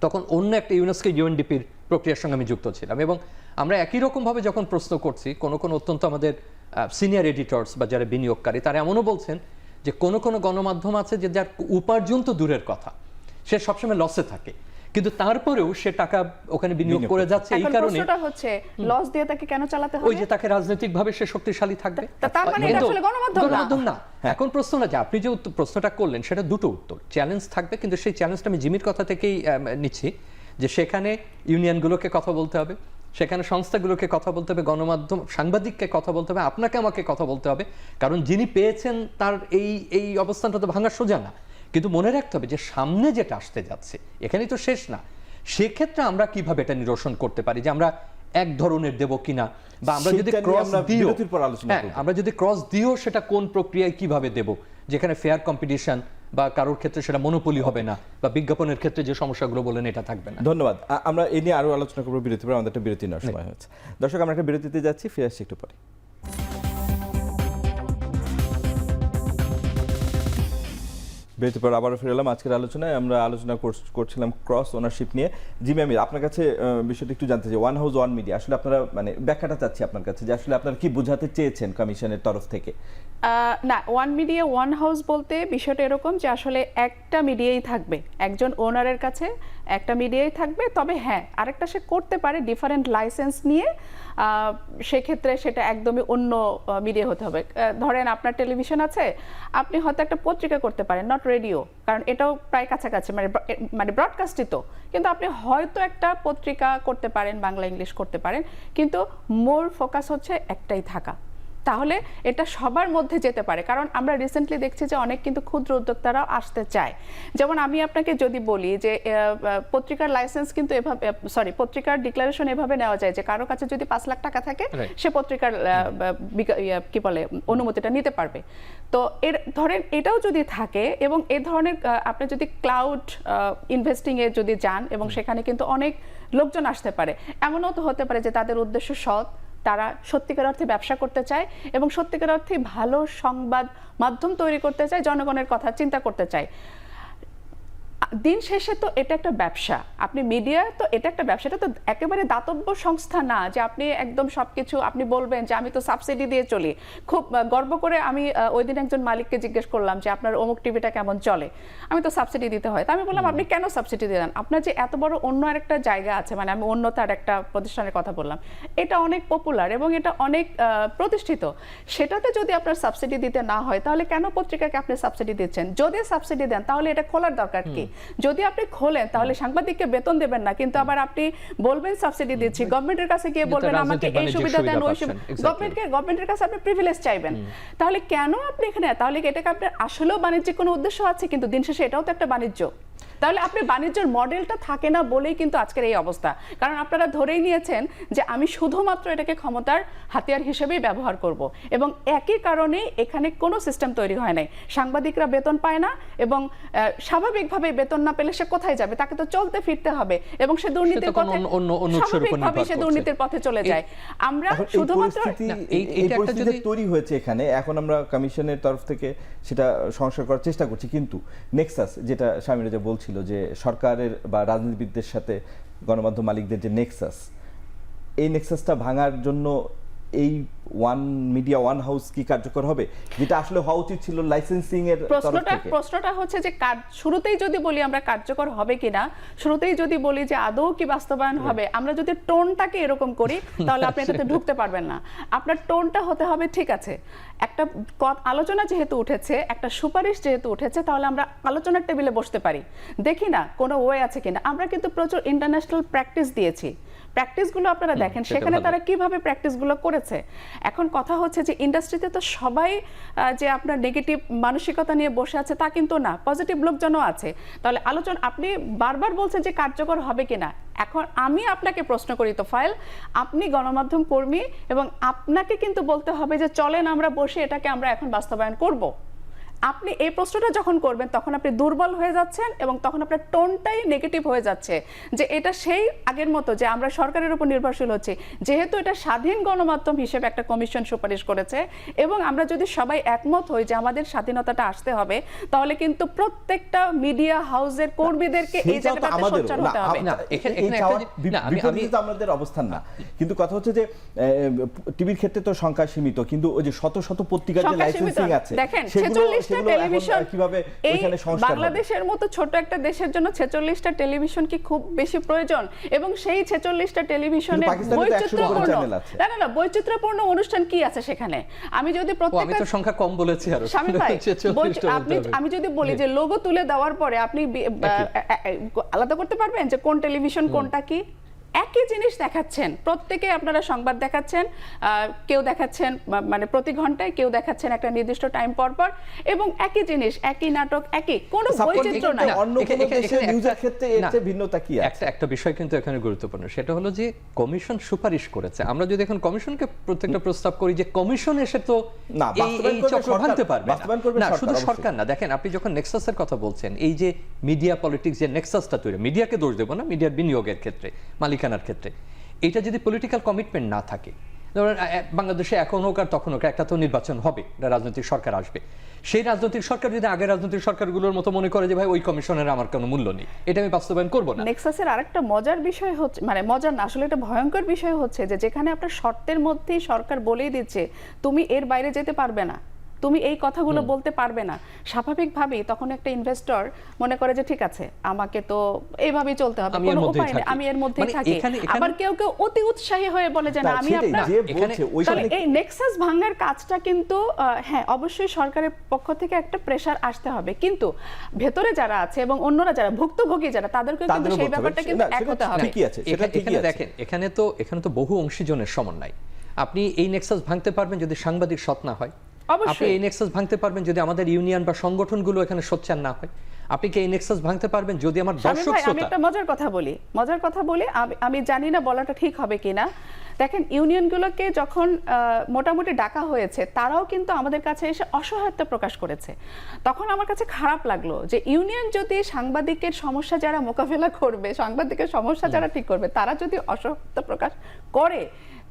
তখন অন্য একটা ইউনেস্কো ইউএনডিপির প্রক্রিয়ার সঙ্গে আমি যুক্ত ছিলাম, এবং আমরা একই রকমভাবে যখন প্রশ্ন করছি কোনো অত্যন্ত আমাদের সিনিয়র এডিটর্স বা যারা বিনিয়োগকারী তারা এমনও বলছেন যে কোনো গণমাধ্যম আছে যে যার উপার্জন তো দূরের কথা, সে সবসময় লসে থাকে, কিন্তু তারপরেও সে টাকা ওখানে বিনিয়োগ করে যাচ্ছে। এই কারণে প্রশ্নটা হচ্ছে লস দিয়ে তাকে কেন চালাতে হবে? ওই যে তাকে রাজনৈতিকভাবে সে শক্তিশালী থাকবে, তার মানে এটা আসলে গণমাধ্যম না। এখন প্রশ্ন না যে আপনি যে প্রশ্নটা করলেন সেটা দুটো উত্তর, চ্যালেঞ্জ থাকবে, কিন্তু সেই চ্যালেঞ্জটা আমি জিমির কথা থেকেই নিচ্ছি যে সেখানে ইউনিয়নগুলোকে কথা বলতে হবে, সেখানে সংস্থাগুলোকে কথা বলতে হবে, গণমাধ্যম সাংবাদিককে কথা বলতে হবে, আপনাকে আমাকে কথা বলতে হবে, কারণ যিনি পেয়েছেন তার এই অবস্থানটা তো ভাঙা সোজা না। কিন্তু মনে রাখতে হবে যে সামনে যেটা আসতে যাচ্ছে এখানেই তো শেষ না, সেক্ষেত্রে আমরা কিভাবে এটা নিরসন করতে পারি, যে আমরা এক ধরনের দেব কিনা, বা আমরা যদি ক্রস দিও সেটা কোন প্রক্রিয়ায় কিভাবে দেব, যেখানে ফেয়ার কম্পিটিশন বা কারোর ক্ষেত্রে সেটা মনোপলি হবে না, বা বিজ্ঞাপনের ক্ষেত্রে যে সমস্যাগুলো বলেন এটা থাকবে না। ধন্যবাদ। আমরা এই নিয়ে আরো আলোচনা করবো বিরতি পরে, আমাদের একটা বিরতি নেওয়ার সময় হচ্ছে। দর্শক, আমরা একটা বিরতিতে যাচ্ছি, ফিরে আসছি একটু পরে। বিরতির পর আবারও ফিরে এলাম। আজকের আলোচনায় আমরা আলোচনা করছিলাম ক্রস ওনারশিপ নিয়ে। জিমি আমির, আপনার কাছে বিষয়টা একটু জানতে চাই, ওয়ান হাউস ওয়ান মিডিয়া আসলে আপনারা মানে ব্যাখ্যাটা চাচ্ছি আপনার কাছে, যে আসলে আপনারা কি বোঝাতে চেয়েছেন কমিশনের তরফ থেকে? না, ওয়ান মিডিয়া ওয়ান হাউস বলতে বিষয়টা এরকম যে আসলে একটা মিডিয়াই থাকবে, একজন ওনারের কাছে একটা মিডিয়াই থাকবে, তবে হ্যাঁ আরেকটা সে করতে পারে ডিফারেন্ট লাইসেন্স নিয়ে, সেক্ষেত্রে সেটা একদমই অন্য মিডিয়া হতে হবে। ধরেন আপনার টেলিভিশন আছে, আপনি হয়তো একটা পত্রিকা করতে পারেন, নট রেডিও, কারণ এটাও প্রায় কাছাকাছি, মানে ব্রডকাস্টই তো, কিন্তু আপনি হয়তো একটা পত্রিকা করতে পারেন, বাংলা ইংলিশ করতে পারেন, কিন্তু মোর ফোকাস হচ্ছে একটাই থাকা। তাহলে এটা সবার মধ্যে যেতে পারে। কারণ আমরা রিসেন্টলি দেখছি যে অনেক কিন্তু ক্ষুদ্র উদ্যোক্তারাও আসতে চায়। যেমন আমি আপনাকে যদি বলি যে পত্রিকার লাইসেন্স কিন্তু এভাবে, সরি, পত্রিকার ডিক্লারেশন এভাবে নেওয়া যায় যে কারো কাছে যদি 5 লাখ টাকা থাকে সে পত্রিকার কি বলে অনুমতিটা নিতে পারবে। তো ধরেন এটাও যদি থাকে এবং এই ধরনের আপনি যদি ক্লাউড ইনভেস্টিং এ যদি যান এবং সেখানে কিন্তু অনেক লোকজন আসতে পারে, এমনও তো হতে পারে যে তাদের উদ্দেশ্য সৎ, তারা সত্যিকার অর্থে ব্যবসা করতে চায় এবং সত্যিকার অর্থে ভালো সংবাদ মাধ্যম তৈরি করতে চায়, জনগণের কথা চিন্তা করতে চায়। দিন শেষে তো এটা একটা ব্যবসা, আপনি মিডিয়া তো এটা একটা ব্যবসা, এটা তো একেবারে দাতব্য সংস্থা না যে আপনি একদম সবকিছু আপনি বলবেন যে আমি তো সাবসিডি দিয়ে চলি। খুব গর্ব করে আমি ওই দিন একজন মালিককে জিজ্ঞেস করলাম যে আপনার অমুক টিভিটা কেমন চলে, আমি তো সাবসিডি দিতে হয়। তা আমি বললাম আপনি কেন সাবসিডি দেন, আপনার যে এত বড় অন্য আরেকটা জায়গা আছে, মানে আমি অন্য তার একটা প্রতিষ্ঠানের কথা বললাম, এটা অনেক পপুলার এবং এটা অনেক প্রতিষ্ঠিত, সেটাতে যদি আপনার সাবসিডি দিতে না হয় তাহলে কেন পত্রিকাকে আপনি সাবসিডি দিচ্ছেন? যদি সাবসিডি দেন তাহলে এটা খোলার দরকার কি? যদি আপনি খোলেন তাহলে সাংবাদিককে বেতন দেবেন না, কিন্তু আবার আপনি বলবেন সাবসিডি দিচ্ছি, গভর্নমেন্টের কাছে গিয়ে বলবেন আমাকে এই সুবিধা দেন, ওই গভর্নমেন্টের কাছে আপনি প্রিভিলেজ চাইবেন। তাহলে কেন আপনি এখানে, তাহলে এটাকে আপনার আসলেও বাণিজ্যিক কোনো উদ্দেশ্য আছে, কিন্তু দিন শেষে এটাও তো একটা বাণিজ্য। তাহলে আপনি বাণিজ্যের মডেলটা থাকে না বলেই কিন্তু আজকের এই অবস্থা। কারণ আপনারা ধরেই নিয়েছেন যে আমি শুধুমাত্র এটাকে ক্ষমতার হাতিয়ার হিসেবেই ব্যবহার করব, এবং একই কারণে এখানে কোনো সিস্টেম তৈরি হয় নাই। সাংবাদিকরা বেতন পায় না এবং স্বাভাবিকভাবে বেতন না পেলে সে কোথায় যাবে? তাকে তো চলতে ফিরতে হবে এবং সে দুর্নীতির পথে, স্বাভাবিকভাবে সে দুর্নীতির পথে চলে যায়। আমরা শুধুমাত্র এই পরিস্থিতি তৈরি হয়েছে এখানে, এখন আমরা কমিশনের তরফ থেকে সেটা সংস্কার করার চেষ্টা করছি, কিন্তু নেক্সাস যেটা শামিরা যে বলছিল যে সরকারের বা রাজনীতিবিদদের সাথে গণমাধ্যম মালিকদের যে নেক্সাস, এই নেক্সাসটা ভাঙার জন্য এই ওয়ান মিডিয়া ওয়ান হাউস কি কার্যকর হবে, যেটা আসলে হওয়া উচিত ছিল লাইসেন্সিং এর তরফ থেকে? প্রশ্নটা হচ্ছে যে শুরুতেই যদি বলি আমরা কার্যকর হবে কিনা, শুরুতেই যদি বলি যে আদৌ কি বাস্তবায়ন হবে, আমরা যদি টোনটাকে এরকম করি তাহলে আপনি এটাতে ঢুকতে পারবেন না। আপনার টোনটা হতে হবে ঠিক আছে, একটা আলোচনা যেহেতু উঠেছে, একটা সুপারিশ যেহেতু উঠেছে, তাহলে আমরা আলোচনার টেবিলে বসতে পারি, দেখি না কোনো ওয়ে আছে কিনা। আমরা কিন্তু প্রচুর ইন্টারন্যাশনাল প্র্যাকটিস দিয়েছি, প্র্যাকটিসগুলো আপনারা দেখেন সেখানে তারা কিভাবে প্র্যাকটিসগুলো করেছে। এখন কথা হচ্ছে যে ইন্ডাস্ট্রিতে তো সবাই যে আপনার নেগেটিভ মানসিকতা নিয়ে বসে আছে তা কিন্তু না, পজিটিভ লোকজনও আছে। তাহলে আলোচনা, আপনি বারবার বলছেন যে কার্যকর হবে কিনা, এখন আমি আপনাকে প্রশ্ন করি তোফায়েল, আপনি গণমাধ্যম কর্মী এবং আপনাকে কিন্তু বলতে হবে যে চলেন আমরা বসে এটাকে আমরা এখন বাস্তবায়ন করব। আপনি এই প্রশ্নটা যখন করবেন তখন আপনি দুর্বল হয়ে যাচ্ছেন এবং তখন আপনার টোনটাই নেগেটিভ হয়ে যাচ্ছে, যে এটা সেই আগের মতো যে আমরা সরকারের উপর নির্ভরশীল হচ্ছি। যেহেতু এটা স্বাধীন গণমাধ্যম হিসেবে একটা কমিশন সুপারিশ করেছে এবং আমরা যদি সবাই একমত হই যে আমাদের স্বাধীনতাটা আসতে হবে, তাহলে কিন্তু প্রত্যেকটা মিডিয়া হাউসের কর্মীদেরকে এই জায়গাটাতে সোচ্চার হতে হবে। আমাদের অবস্থান না, কিন্তু কথা হচ্ছে যে টিভির ক্ষেত্রে তো সংখ্যা সীমিত, কিন্তু ওই যে শত শত পত্রিকার যে লাইসেন্সিং আছে, দেখেন বাংলাদেশের মতো ছোট একটা দেশের জন্য 46টা টেলিভিশন কি খুব বেশি প্রয়োজন? এবং সেই 46টা টেলিভিশনে বৈচিত্র্যপূর্ণ অনুষ্ঠান কি আছে সেখানে? আমি যদি প্রত্যেকটা সংখ্যা কম বলেছি আর আমি যদি বলি যে লোগো তুলে দেওয়ার পরে আপনি আলাদা করতে পারবেন যে কোন টেলিভিশন কোনটা কি? একই জিনিস দেখাচ্ছেন, প্রত্যেকে আপনারা সংবাদ দেখাচ্ছেন, কেউ দেখাচ্ছেন মানে প্রতি ঘন্টায়, কেউ দেখাচ্ছেন একটা নির্দিষ্ট টাইম পর পর, এবং একই জিনিস, একই নাটক, একই, কোনো বৈচিত্র্য নাই। অন্য কোন দেশের নিউজের ক্ষেত্রে এর চেয়ে ভিন্নতা কি আছে? একটা বিষয় কিন্তু এখানে গুরুত্বপূর্ণ, সেটা হলো যে কমিশন সুপারিশ করেছে। আমরা যদি এখন কমিশনকে প্রত্যেকটা প্রস্তাব করি যে কমিশন এসে তো এই চক্র ভাঙতে পারবে না, শুধু সরকার না। দেখেন আপনি যখন নেক্সাসের কথা বলছেন, এই যে মিডিয়া পলিটিক্স যে নেক্সাসটা তৈরি, মিডিয়াকে দোষ দেব না, মিডিয়ার বিনিয়োগের ক্ষেত্রে, মালিকানার ক্ষেত্রে, এটা যদি পলিটিক্যাল কমিটমেন্ট না থাকে, ধরুন বাংলাদেশে এখন হোক আর তখন হোক একটা তো নির্বাচন হবে, রাজনৈতিক সরকার আসবে, সেই রাজনৈতিক সরকার যদি আগের রাজনৈতিক সরকারগুলোর মতো মনে করে যে ভাই ওই কমিশনের আমার কোনো মূল্য নেই, এটা আমি বাস্তবায়ন করব না। নেক্সাসের আরেকটা মজার বিষয় হচ্ছে, মানে মজার না আসলে এটা ভয়ঙ্কর বিষয় হচ্ছে যে যেখানে আপনার শর্তের মধ্যেই সরকার বলেই দিচ্ছে তুমি এর বাইরে যেতে পারবে না, তুমি এই কথাগুলো বলতে পারবে না, স্বাভাবিকভাবেই তখন একটা ইনভেস্টর মনে করে যে ঠিক আছে আমাকে তো এইভাবেই চলতে হবে, কোনো উপায় নেই, আমি এর মধ্যেই থাকি। আবার কেউ কেউ অতি উৎসাহী হয়ে বলে যে না আমি আপনার, এই নেক্সাস ভাঙার কাজটা কিন্তু হ্যাঁ অবশ্যই সরকারের পক্ষ থেকে একটা প্রেসার আসতে হবে, কিন্তু ভেতরে যারা আছে এবং অন্যরা যারা ভুক্তভোগী যারা, তাদেরকেও কিন্তু সেই ব্যাপারটা কিন্তু এক হতে হবে। এখানে দেখেন এখানে তো বহু অংশীজনের সমন্বয়। আপনি এই নেক্সাস ভাঙতে পারবেন যদি সাংবাদিক সৎ না হয়। অবশ্যই। আপনি এই নেক্সাস ভাঙতে পারবেন যদি আমাদের ইউনিয়ন বা সংগঠনগুলো এখানে সোচ্চার না হয়। আপনি কি এই নেক্সাস ভাঙতে পারবেন যদি আমার শামীম দর্শক ভাই, আমি শ্রোতা একটা মজার কথা বলি আমি জানি না বলাটা ঠিক হবে কিনা। দেখেন, ইউনিয়নগুলোকে যখন মোটামুটি ডাকা হয়েছে, তারাও কিন্তু আমাদের কাছে এসে অসহায়তা প্রকাশ করেছে। তখন আমার কাছে খারাপ লাগলো যে ইউনিয়ন যদি সাংবাদিকের সমস্যা যারা মোকাবেলা করবে, সাংবাদিকের সমস্যা যারা ঠিক করবে, তারা যদি অসহায়তা প্রকাশ করে,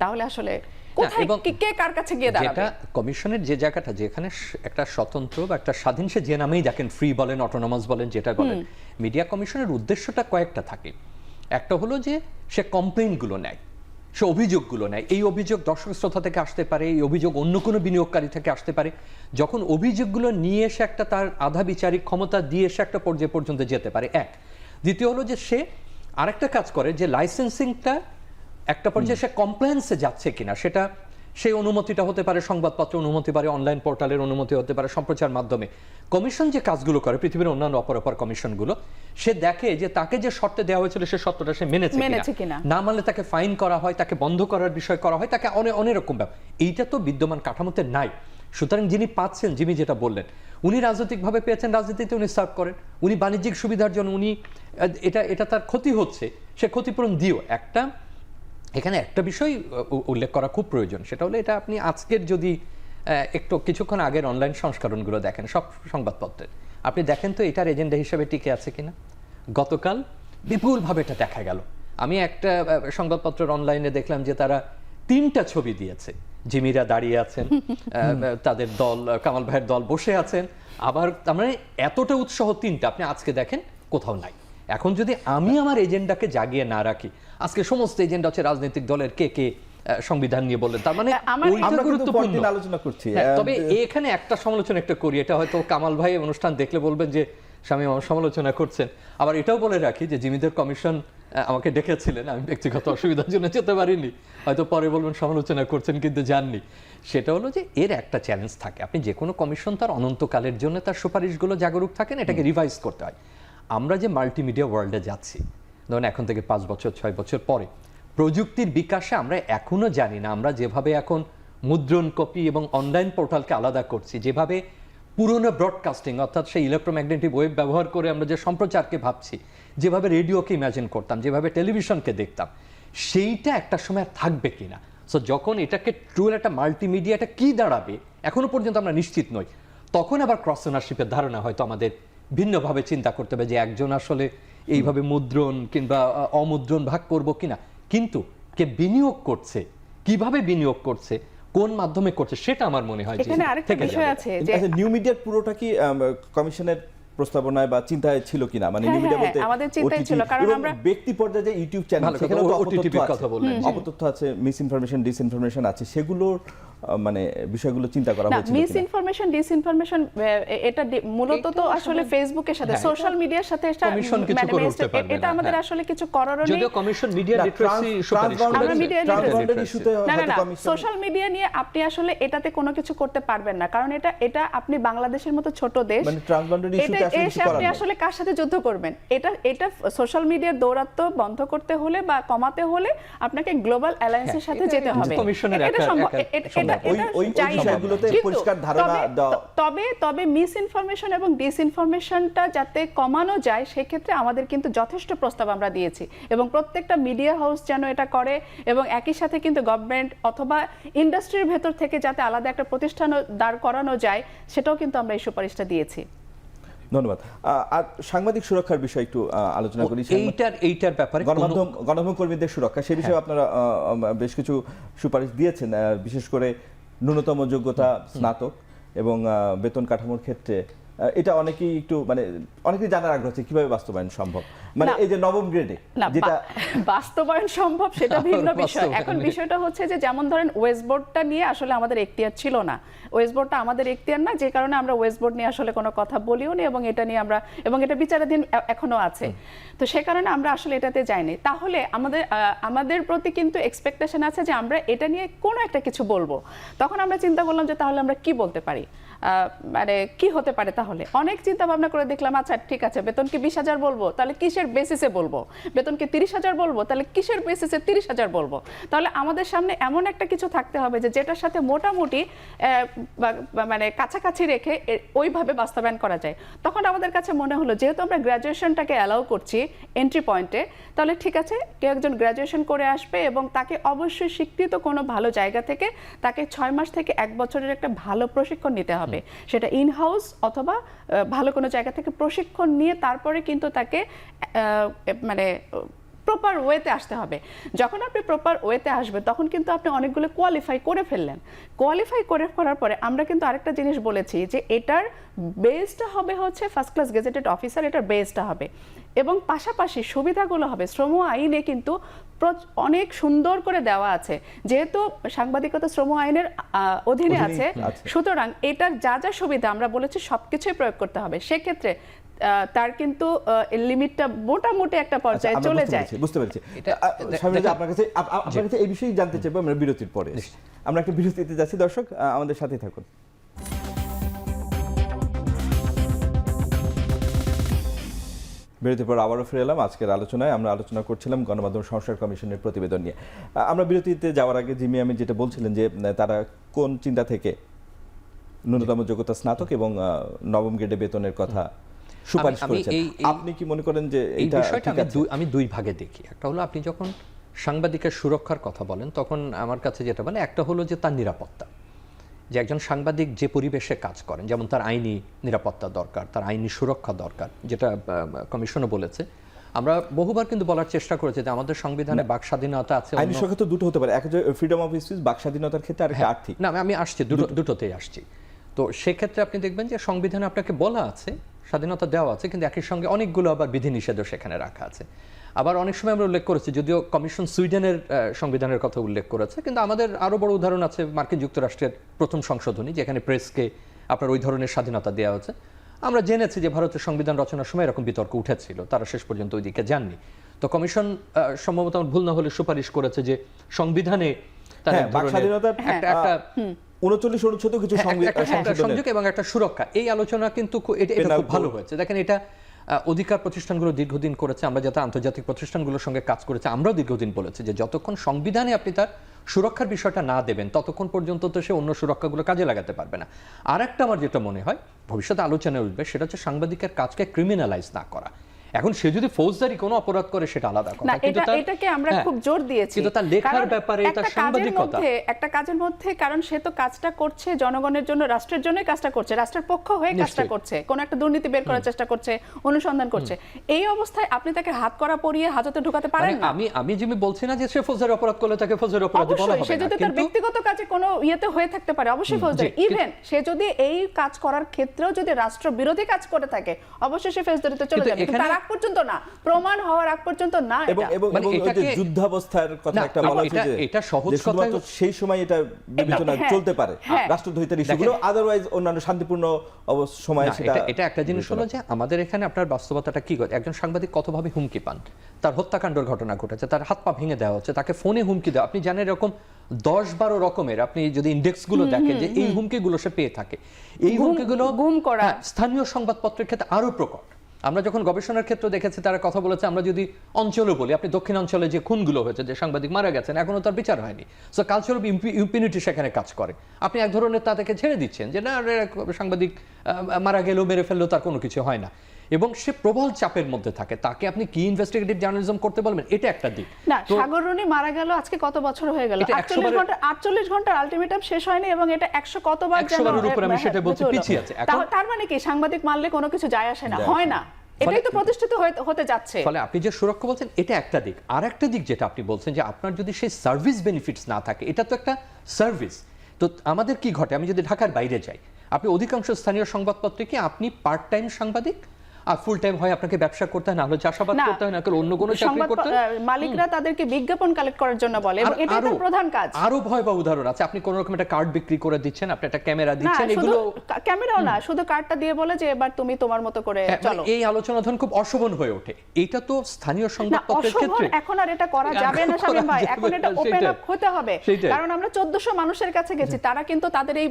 তাহলে আসলে কোথায় এবং কে কার কাছে গিয়ে দাঁড়াবে? যেটা কমিশনের যে জায়গাটা, যেখানে একটা স্বতন্ত্র বা একটা স্বাধীন, সে যে নামেই দেখেন, ফ্রি বলেন, অটোনমাস বলেন, যেটা বলেন, মিডিয়া কমিশনের উদ্দেশ্যটা কয়েকটা থাকে। একটা হলো যে সে কমপ্লেইনগুলো নেয়, সে অভিযোগগুলো নেয়। এই অভিযোগ দর্শক শ্রোতা থেকে আসতে পারে, এই অভিযোগ অন্য কোনো বিনিয়োগকারী থেকে আসতে পারে। যখন অভিযোগগুলো নিয়ে এসে একটা তার আধা বিচারিক ক্ষমতা দিয়ে এসে একটা পর্যায়ে পর্যন্ত যেতে পারে, এক। দ্বিতীয় হলো যে সে আরেকটা কাজ করে, যে লাইসেন্সিংটা একটা পর্যায়ে সে কমপ্লায়েন্সে যাচ্ছে কিনা, সেটা সেই অনুমতিটা হতে পারে সংবাদপত্র অনুমতি, পারে অনলাইন পোর্টালের অনুমতি হতে পারে, সম্প্রচার মাধ্যমে। কমিশন যে কাজগুলো করে, পৃথিবীর অন্যান্য অপর কমিশনগুলো, সে দেখে যে তাকে যে শর্তে দেওয়া হয়েছিল সে শর্তটা সে মেনেছে কিনা। না মানলে তাকে ফাইন করা হয়, তাকে বন্ধ করার বিষয় করা হয়, তাকে অনেক রকম ব্যাপার। এইটা তো বিদ্যমান কাঠামোতে নাই। সুতরাং যিনি পাচ্ছেন, যিনি যেটা বললেন, উনি রাজনৈতিকভাবে পেয়েছেন, রাজনীতিতে উনি সার্ভ করেন, উনি বাণিজ্যিক সুবিধার জন্য উনি এটা তার ক্ষতি হচ্ছে, সে ক্ষতিপূরণ দিও। এখানে একটা বিষয় উল্লেখ করা খুব প্রয়োজন, সেটা হলো এটা আপনি আজকের যদি একটু কিছুক্ষণ আগের অনলাইন সংস্করণগুলো দেখেন, সব সংবাদপত্রের, আপনি দেখেন তো এটার এজেন্ডা হিসেবে টিকে আছে কিনা। গতকাল বিপুলভাবে এটা দেখা গেল। আমি একটা সংবাদপত্রের অনলাইনে দেখলাম যে তারা 3টা ছবি দিয়েছে, জিমিরা দাঁড়িয়ে আছেন, তাদের দল, কামাল ভাইয়ের দল বসে আছেন, আবার মানে এতটা উৎসাহ 3টা আপনি আজকে দেখেন কোথাও নাই। এখন যদি আমি আমার এজেন্ডাকে জাগিয়ে না রাখি, আজকে সমস্ত এজেন্ডা হচ্ছে রাজনৈতিক দলের কে সংবিধান নিয়ে বললেন, তার মানে ওইটা গুরুত্বপূর্ণ আলোচনা করছি। তবে এখানে একটা সমালোচনা একটা করি, এটা হয়তো কামাল ভাই অনুষ্ঠান দেখলে বলবেন যে স্বামী আমার সমালোচনা করছেন। আবার এটাও বলে রাখি যে জিমিদের কমিশন আমাকে ডেকেছিলেন, আমি ব্যক্তিগত অসুবিধার জন্য যেতে পারিনি, হয়তো পরে বলবেন সমালোচনা করছেন কিন্তু যাননি। সেটা হলো যে এর একটা চ্যালেঞ্জ থাকে, আপনি যে কোনো কমিশন তার অনন্তকালের জন্য তার সুপারিশগুলো জাগরুক থাকেন, এটাকে রিভাইজ করতে হয়। আমরা যে মাল্টিমিডিয়া ওয়ার্ল্ডে যাচ্ছি, ধরুন এখন থেকে 5 বছর 6 বছর পরে, প্রযুক্তির বিকাশে আমরা এখনো জানি না, আমরা যেভাবে এখন মুদ্রণ, কপি এবং অনলাইন পোর্টালকে আলাদা করছি, যেভাবে পুরনো ব্রডকাস্টিং অর্থাৎ সেই ইলেকট্রোম্যাগনেটিক ওয়েভ ব্যবহার করে আমরা যে সম্প্রচারকে ভাবছি, যেভাবে রেডিওকে ইমাজিন করতাম, যেভাবে টেলিভিশনকে দেখতাম, সেইটা একটা সময় আর থাকবে কিনা। সো যখন এটাকে ট্রুল একটা মাল্টিমিডিয়াটা কি দাঁড়াবে এখনো পর্যন্ত আমরা নিশ্চিত নই, তখন আবার ক্রস ওনারশিপের ধারণা হয়তো আমাদের ভিন্নভাবে চিন্তা করতে হবে, যে একজন আসলে এইভাবে মুদ্রণ কিংবা অমুদ্রণ ভাগ করব কিনা। কিন্তু কে বিনিয়োগ করছে, কিভাবে বিনিয়োগ করছে, কোন মাধ্যমে করছে, সেটা আমার মনে হয় যে এখানে আরেকটা বিষয় আছে যে নিউ মিডিয়ার পুরোটা কি কমিশনের প্রস্তাবনায় বা চিন্তায় ছিল কিনা, মানে নিউ মিডিয়া বলতে আমাদের চিন্তায় ছিল, কারণ আমরা ব্যক্তি পর্যায়ে যে ইউটিউব চ্যানেল, সেখানে অপতথ্য আছে, মিস ইনফরমেশন, ডিসইনফরমেশন আছে, সেগুলোর মানে বিষয়গুলো চিন্তা করা হয়েছিল। মিস ইনফরমেশন, ডিসইনফরমেশন এটা মূলত তো আসলে ফেসবুকের সাথে, সোশ্যাল মিডিয়ার সাথে এটা আমাদের আসলে কিছু করার নেই। যদিও কমিশন মিডিয়া লিটারেসি সুপারিশ করেছে, সোশ্যাল মিডিয়া নিয়ে আপনি আসলে এটাতে কোনো কিছু করতে পারবেন না, কারণ এটা আপনি বাংলাদেশের মতো ছোট দেশ, মানে ট্রান্সবাউন্ডারি ইস্যুতে আসলে কিছু করার নেই। আপনি আসলে কার সাথে যুদ্ধ করবেন? এটা সোশ্যাল মিডিয়ার দৌরাত্ম্য বন্ধ করতে হলে বা কমাতে হলে আপনাকে গ্লোবাল অ্যালায়েন্সের সাথে যেতে হবে। এটা সম্ভব, তবে মিস ইনফরমেশন এবং ডিসইনফরমেশনটা যাতে কমানো যায়, সেক্ষেত্রে আমাদের কিন্তু যথেষ্ট প্রস্তাব আমরা দিয়েছি, এবং প্রত্যেকটা মিডিয়া হাউস যেন এটা করে, এবং একই সাথে কিন্তু গভর্নমেন্ট অথবা ইন্ডাস্ট্রির ভেতর থেকে যাতে আলাদা একটা প্রতিষ্ঠান দাঁড় করানো যায়, সেটাও কিন্তু আমরা এই সুপারিশটা দিয়েছি। ধন্যবাদ। আর সাংবাদিক সুরক্ষার বিষয় একটু আলোচনা করি। এইটার ব্যাপারে গণমাধ্যম কর্মীদের সুরক্ষা, সেই বিষয়ে আপনারা বেশ কিছু সুপারিশ দিয়েছেন, বিশেষ করে ন্যূনতম যোগ্যতা স্নাতক এবং বেতন কাঠামোর ক্ষেত্রে এটা অনেকেই একটু মানে অনেকেই জানার আগ্রহ আছে কিভাবে বাস্তবায়ন সম্ভব, মানে এই যে নবম গ্রেডে যেটা বাস্তবায়ন সম্ভব সেটা ভিন্ন বিষয়। এখন বিষয়টা হচ্ছে যে যেমন ধরেন ওয়েস্ট বোর্ডটা নিয়ে আসলে আমাদের এখতিয়ার ছিল না, ওয়েস্ট বোর্ডটা আমাদের এখতিয়ার না, যে কারণে আমরা ওয়েস্ট বোর্ড নিয়ে আসলে কোনো কথা বলিও নি, এবং এটা নিয়ে আমরা, এবং এটা বিচারাধীন এখনো আছে, তো সে কারণে আমরা আসলে এটাতে যাইনি। তাহলে আমাদের প্রতি কিন্তু এক্সপেকটেশন আছে যে আমরা এটা নিয়ে কোনো একটা কিছু বলবো। তখন আমরা চিন্তা করলাম যে তাহলে আমরা কি বলতে পারি। মানে কি হতে পারে তাহলে? অনেক চিন্তা ভাবনা করে দেখলাম, আচ্ছা ঠিক আছে, বেতন কি 20,000 বলবো, তাহলে কিসের বেসিসে বলবো? বেতন কি 30,000 বলবো, তাহলে কিসের বেসিসে 30,000 বলবো? তাহলে আমাদের সামনে এমন একটা কিছু থাকতে হবে যে যেটার সাথে মোটামুটি মানে কাছাকাছি রেখে ওইভাবে বাস্তবায়ন করা যায়। তখন আমাদের কাছে মনে হলো, যেহেতু আমরা গ্র্যাজুয়েশনটাকে অ্যালাউ করছি এন্ট্রি পয়েন্টে, তাহলে ঠিক আছে, কেউ একজন গ্র্যাজুয়েশন করে আসবে এবং তাকে অবশ্যই স্বীকৃত কোনো ভালো জায়গা থেকে তাকে 6 মাস থেকে 1 বছরের একটা ভালো প্রশিক্ষণ নিতে হবে। সেটা ইন হাউস অথবা ভালো কোনো জায়গা থেকে প্রশিক্ষণ নিয়ে তারপরে কিন্তু তাকে মানে প্রপার ওয়েতে আসতে হবে। যখন আপনি প্রপার ওয়েতে আসবেন তখন কিন্তু আপনি অনেকগুলো কোয়ালিফাই করে ফেললেন। কোয়ালিফাই করার পরে আমরা কিন্তু আরেকটা জিনিস বলেছি যে এটার বেসটা হবে হচ্ছে ফার্স্ট ক্লাস গেজেটেড অফিসার, এটার বেসটা হবে, এবং পাশাপাশি সুবিধাগুলো হবে শ্রম আইনে কিন্তু অনেক সুন্দর করে দেওয়া আছে। যেহেতু সাংবাদিকতা শ্রম আইনের অধীনে আছে, সুতরাং এটার যা যা সুবিধা আমরা বলেছি সবকিছুই প্রয়োগ করতে হবে। সেক্ষেত্রে তার কিন্তু লিমিটটা মোটামুটি একটা পর্যায়ে চলে যায়। বুঝতে পেরেছি। আপনার কাছে এই বিষয়ে জানতে চাইবো আমরা বিরতির পরে। আমরা একটা বিরতিতে যাচ্ছি, দর্শক আমাদের সাথেই থাকুন। বিরতির পর আবারও ফিরে এলাম আজকের আলোচনায়। আমরা আলোচনা করছিলাম গণমাধ্যম সংস্কার কমিশনের প্রতিবেদন নিয়ে। আমরা বিরতিতে যাওয়ার আগে জিমি আমি যেটা বলছিলেন যে তারা কোন চিন্তা থেকে ন্যূনতম যোগ্যতা স্নাতক এবং নবম গ্রেডে বেতনের কথা সুপারিশ করেছেন, আপনি কি মনে করেন যে এই বিষয়টা আমি দুই ভাগে দেখি। একটা হলো আপনি যখন সাংবাদিকের সুরক্ষার কথা বলেন তখন আমার কাছে যেটা বলে, একটা হলো যে তার নিরাপত্তা, যে একজন সাংবাদিক যে পরিবেশে কাজ করেন, যেমন তার আইনি নিরাপত্তা দরকার, তার আইনি সুরক্ষা দরকার, যেটা কমিশনও বলেছে। আমরা বহুবার কিন্তু বলার চেষ্টা করেছি যে আমাদের সংবিধানে বাক স্বাধীনতা আছে। আইনি সুরক্ষা তো দুটো হতে পারে, একটা ফ্রিডম অফ স্পিচ বাক স্বাধীনতার ক্ষেত্রে, আর একটা আর্থিক। না, আমি আসছি দুটোতেই আসছি। তো সেক্ষেত্রে আপনি দেখবেন যে সংবিধানে আপনাকে বলা আছে, স্বাধীনতা দেওয়া আছে, কিন্তু একই সঙ্গে অনেকগুলো আবার বিধিনিষেধও সেখানে রাখা আছে। আবার অনেক সময় আমরা উল্লেখ করেছি, যদিও কমিশন সুইডেনের সংবিধানের কথা উল্লেখ করেছে, কিন্তু আমাদের আরও বড় উদাহরণ আছে মার্কিন যুক্তরাষ্ট্রের প্রথম সংশোধনী, যেখানে প্রেসকে আপনার ওই ধরনের স্বাধীনতা দেওয়া হচ্ছে। আমরা জেনেছি যে ভারতের সংবিধান রচনার সময় এরকম বিতর্ক উঠেছিল, তারা শেষ পর্যন্ত ওই দিকে যাননি। তো কমিশন সম্ভবত আমার ভুল না হলে সুপারিশ করেছে যে সংবিধানে একটা 39 অনুচ্ছেদে কিছু সংযোগ এবং একটা সুরক্ষা, এই আলোচনা কিন্তু এটা খুব ভালো হয়েছে। দেখেন, এটা অধিকার প্রতিষ্ঠানগুলো দীর্ঘদিন করেছে, আমরা যাতে আন্তর্জাতিক প্রতিষ্ঠানগুলোর সঙ্গে কাজ করেছে, আমরাও দীর্ঘদিন বলেছি যে যতক্ষণ সংবিধানে আপনি তার সুরক্ষার বিষয়টা না দেবেন ততক্ষণ পর্যন্ত তো সে অন্য সুরক্ষাগুলো কাজে লাগাতে পারবে না। আর একটা আমার যেটা মনে হয় ভবিষ্যতে আলোচনায় উঠবে, সেটা হচ্ছে সাংবাদিকের কাজকে ক্রিমিনালাইজ না করা। এখন সে যদি ফৌজদারি কোনো অপরাধ করে সেটা আলাদা কথা, কিন্তু এটাকে আমরা খুব জোর দিয়েছি, কিন্তু তার লেখার ব্যাপারে তার সাংবাদিকতা একটা কাজের মধ্যে, কারণ সে তো কাজটা করছে জনগণের জন্য, রাষ্ট্রের জন্যই কাজটা করছে, রাষ্ট্রের পক্ষ হয়ে কাজটা করছে, কোন একটা দুর্নীতি বের করার চেষ্টা করছে, অনুসন্ধান করছে। এই অবস্থায় আপনি তাকে হাত করা পরিয়ে হাজতে ঢোকাতে পারেন না। আমি যিনি বলছি না যে সে ফৌজদারি অপরাধ করলে তাকে ফৌজদারি অপরাধী বলা হবে না, সে যদি তার ব্যক্তিগত কাজে কোনো ইয়েতে হয়ে থাকতে পারে অবশ্যই ফৌজদারি। ইভেন সে যদি এই কাজ করার ক্ষেত্রেও যদি রাষ্ট্র বিরোধী কাজ করে থাকে অবশ্যই সে ফৌজদারিতে চলে যাবে, কিন্তু তার আগ পর্যন্ত না, প্রমাণ হওয়ার আগ পর্যন্ত না। এবং যুদ্ধাবস্থার কথা একটা বলা হচ্ছে যে এটা সহজ কথা, সেই সময় এটা বিবেচনা চলতে পারে রাষ্ট্রদ্রোহিতার ইস্যুগুলো, আদারওয়াইজ অন্যান্য শান্তিপূর্ণ সময়ে সেটা। এটা একটা জিনিস হলো যে আমাদের এখানে আপনার বাস্তবতাটা কি, একজন সাংবাদিক কতভাবে হুমকি পান, তার হত্যাকাণ্ডের ঘটনা ঘটেছে, তার হাত পা ভেঙে দেওয়া হচ্ছে, তাকে ফোনে হুমকি দেওয়া, আপনি জানেন এরকম 10-12 রকমের, আপনি যদি ইন্ডেক্সগুলো দেখেন যে এই হুমকিগুলো সে পেয়ে থাকে, এই হুমকিগুলো গুম করা স্থানীয় সংবাদপত্রের ক্ষেত্রে আরো প্রকট। আমরা যখন গবেষণার ক্ষেত্রে দেখেছি, তারা কথা বলেছে, আমরা যদি অঞ্চলে বলি, আপনি দক্ষিণাঞ্চলে যে খুনগুলো হয়েছে, যে সাংবাদিক মারা গেছেন, এখনো তার বিচার হয়নি, সো কালচার অফ ইম্পিউনিটি সেখানে কাজ করে। আপনি এক ধরনের তাদেরকে ছেড়ে দিচ্ছেন যে না, সাংবাদিক মারা গেলেও মেরে ফেললেও তার কোনো কিছু হয় না, এবং সে প্রবল চাপের মধ্যে থাকে, তাকে আপনি কি ইনভেস্টিগেটিভ জার্নালিজম করতে বলবেন, এটা একটা দিক না। সাগর রনি মারা গেল আজকে কত বছর হয়ে গেল, 48 ঘন্টা আলটিমেটাম শেষ হয়নি, এবং এটা 100 কতবার আমি সেটা বলছি পিছিয়ে আছে। তার মানে কি সাংবাদিক মারলে কোনো কিছু যায় আসে না, হয় না, এটাই তো প্রতিষ্ঠিত হতে যাচ্ছে। ফলে আপনি যে সুরক্ষা বলছেন এটা একটা দিক, আর একটা দিক যেটা আপনি বলছেন যে আপনার যদি সেই সার্ভিস বেনিফিটস না থাকে, এটা তো একটা সার্ভিস। তো আমাদের কি ঘটে, আমি যদি ঢাকার বাইরে যাই, আপনি অধিকাংশ স্থানীয় সংবাদপত্রে কি আপনি পার্ট টাইম সাংবাদিক, আর ফুল টাইম হয় আপনাকে ব্যবসা করতে হয়, না হলে চাষাবাদ না, করতে হয়, না হলে অন্য কোনো চাকরি সংবাদ করতে হয়। মালিকরা তাদেরকে বিজ্ঞাপন কালেক্ট করার জন্য বলে এবং এটাই তার প্রধান কাজ। আরো ভয় বা উদাহরণ আছে, আপনি কোন রকম একটা কার্ড বিক্রি করে দিচ্ছেন, আপনি একটা ক্যামেরা না, দিচ্ছেন, শুধু এগুলো ক্যামেরাও না, শুধু কার্ডটা দিয়ে বলে যে এবার তুমি তোমার মতো করে চলো। এই আলোচনা ধরুন খুব অশোভন হয়ে ওঠে। এটা তো স্থানীয় না, সংবাদপত্রের অশোভন ক্ষেত্রে এখন আর এটা করা যাবে না করা শামীম ভাই, যাবে এখন এটা না, ওপেন সেটাই। আপ হতে হবে। সেটাই। কারণ আমরা 1400 মানুষের কাছে গেছি, তারা কিন্তু তাদের এই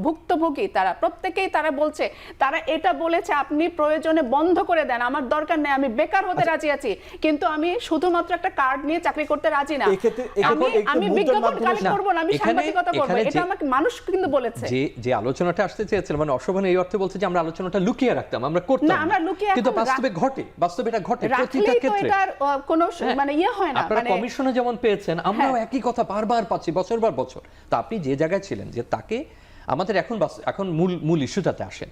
ভুক্তভোগী, তারা প্রত্যেকেই তারা বলছে, তারা এটা বলেছে আপনি প্রয়োজনে বন্ধ করে দেন, আমার দরকার নেই, আমি বেকার হতে রাজি আছি, কিন্তু আমি শুধুমাত্র একটা কার্ড নিয়ে চাকরি করতে রাজি না। আমি বিজ্ঞাপন কালেক্ট করব না, আমি সাংবাদিকতা করব, এটা আমাকে মানুষ কিন্তু বলেছে। যে আলোচনাটা আসতে চেয়েছিল, মানে অশোভন এই অর্থে বলছে যে আমরা আলোচনাটা লুকিয়ে রাখতাম, আমরা করতাম না, আমরা লুকিয়ে কিন্তু এখন বাস্তবে ঘটে, বাস্তবে এটা ঘটে প্রতিটা রাখলেই তো ক্ষেত্রে। এটার কোনো মানে ইয়ে হয় না। আপনারা মানে কমিশনে যেমন পেয়েছেন, আমরাও একই কথা বারবার পাচ্ছি বছর পর বছর। তো আপনি যে জায়গায় ছিলেন, যে তাকে আমাদের এখন মূল ইস্যুটাতে আসেন।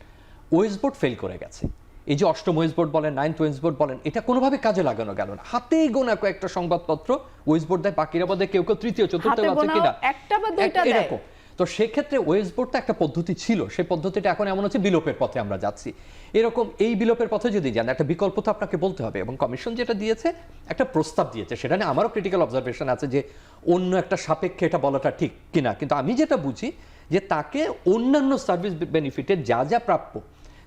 ওয়েস বোর্ড ফেল করে গেছে, এই যে 8ম ওয়েস বোর্ড বলেন, 9th ওয়েস বোর্ড বলেন, এটা কোনোভাবে কাজে লাগানো গেল না। হাতেই গোনা কয়েকটা সংবাদপত্র ওয়েস বোর্ড দেয়, বাকিরা বোধহয় কেউ তৃতীয় চতুর্থ আছে কিনা একটা বা দুইটা দেয় এরকম। তো সেক্ষেত্রে ওয়েস বোর্ডটা একটা পদ্ধতি ছিল, সেই পদ্ধতিটা এখন এমন হচ্ছে বিলোপের পথে আমরা যাচ্ছি। এরকম এই বিলোপের পথে যদি যান, একটা বিকল্প তো আপনাকে বলতে হবে। এবং কমিশন যেটা দিয়েছে, একটা প্রস্তাব দিয়েছে, সেটা নিয়ে আমারও ক্রিটিক্যাল অবজারভেশন আছে যে অন্য একটা সাপেক্ষে এটা বলাটা ঠিক কিনা। কিন্তু আমি যেটা বুঝি যে তাকে অন্যান্য সার্ভিস বেনিফিটের যা যা প্রাপ্য,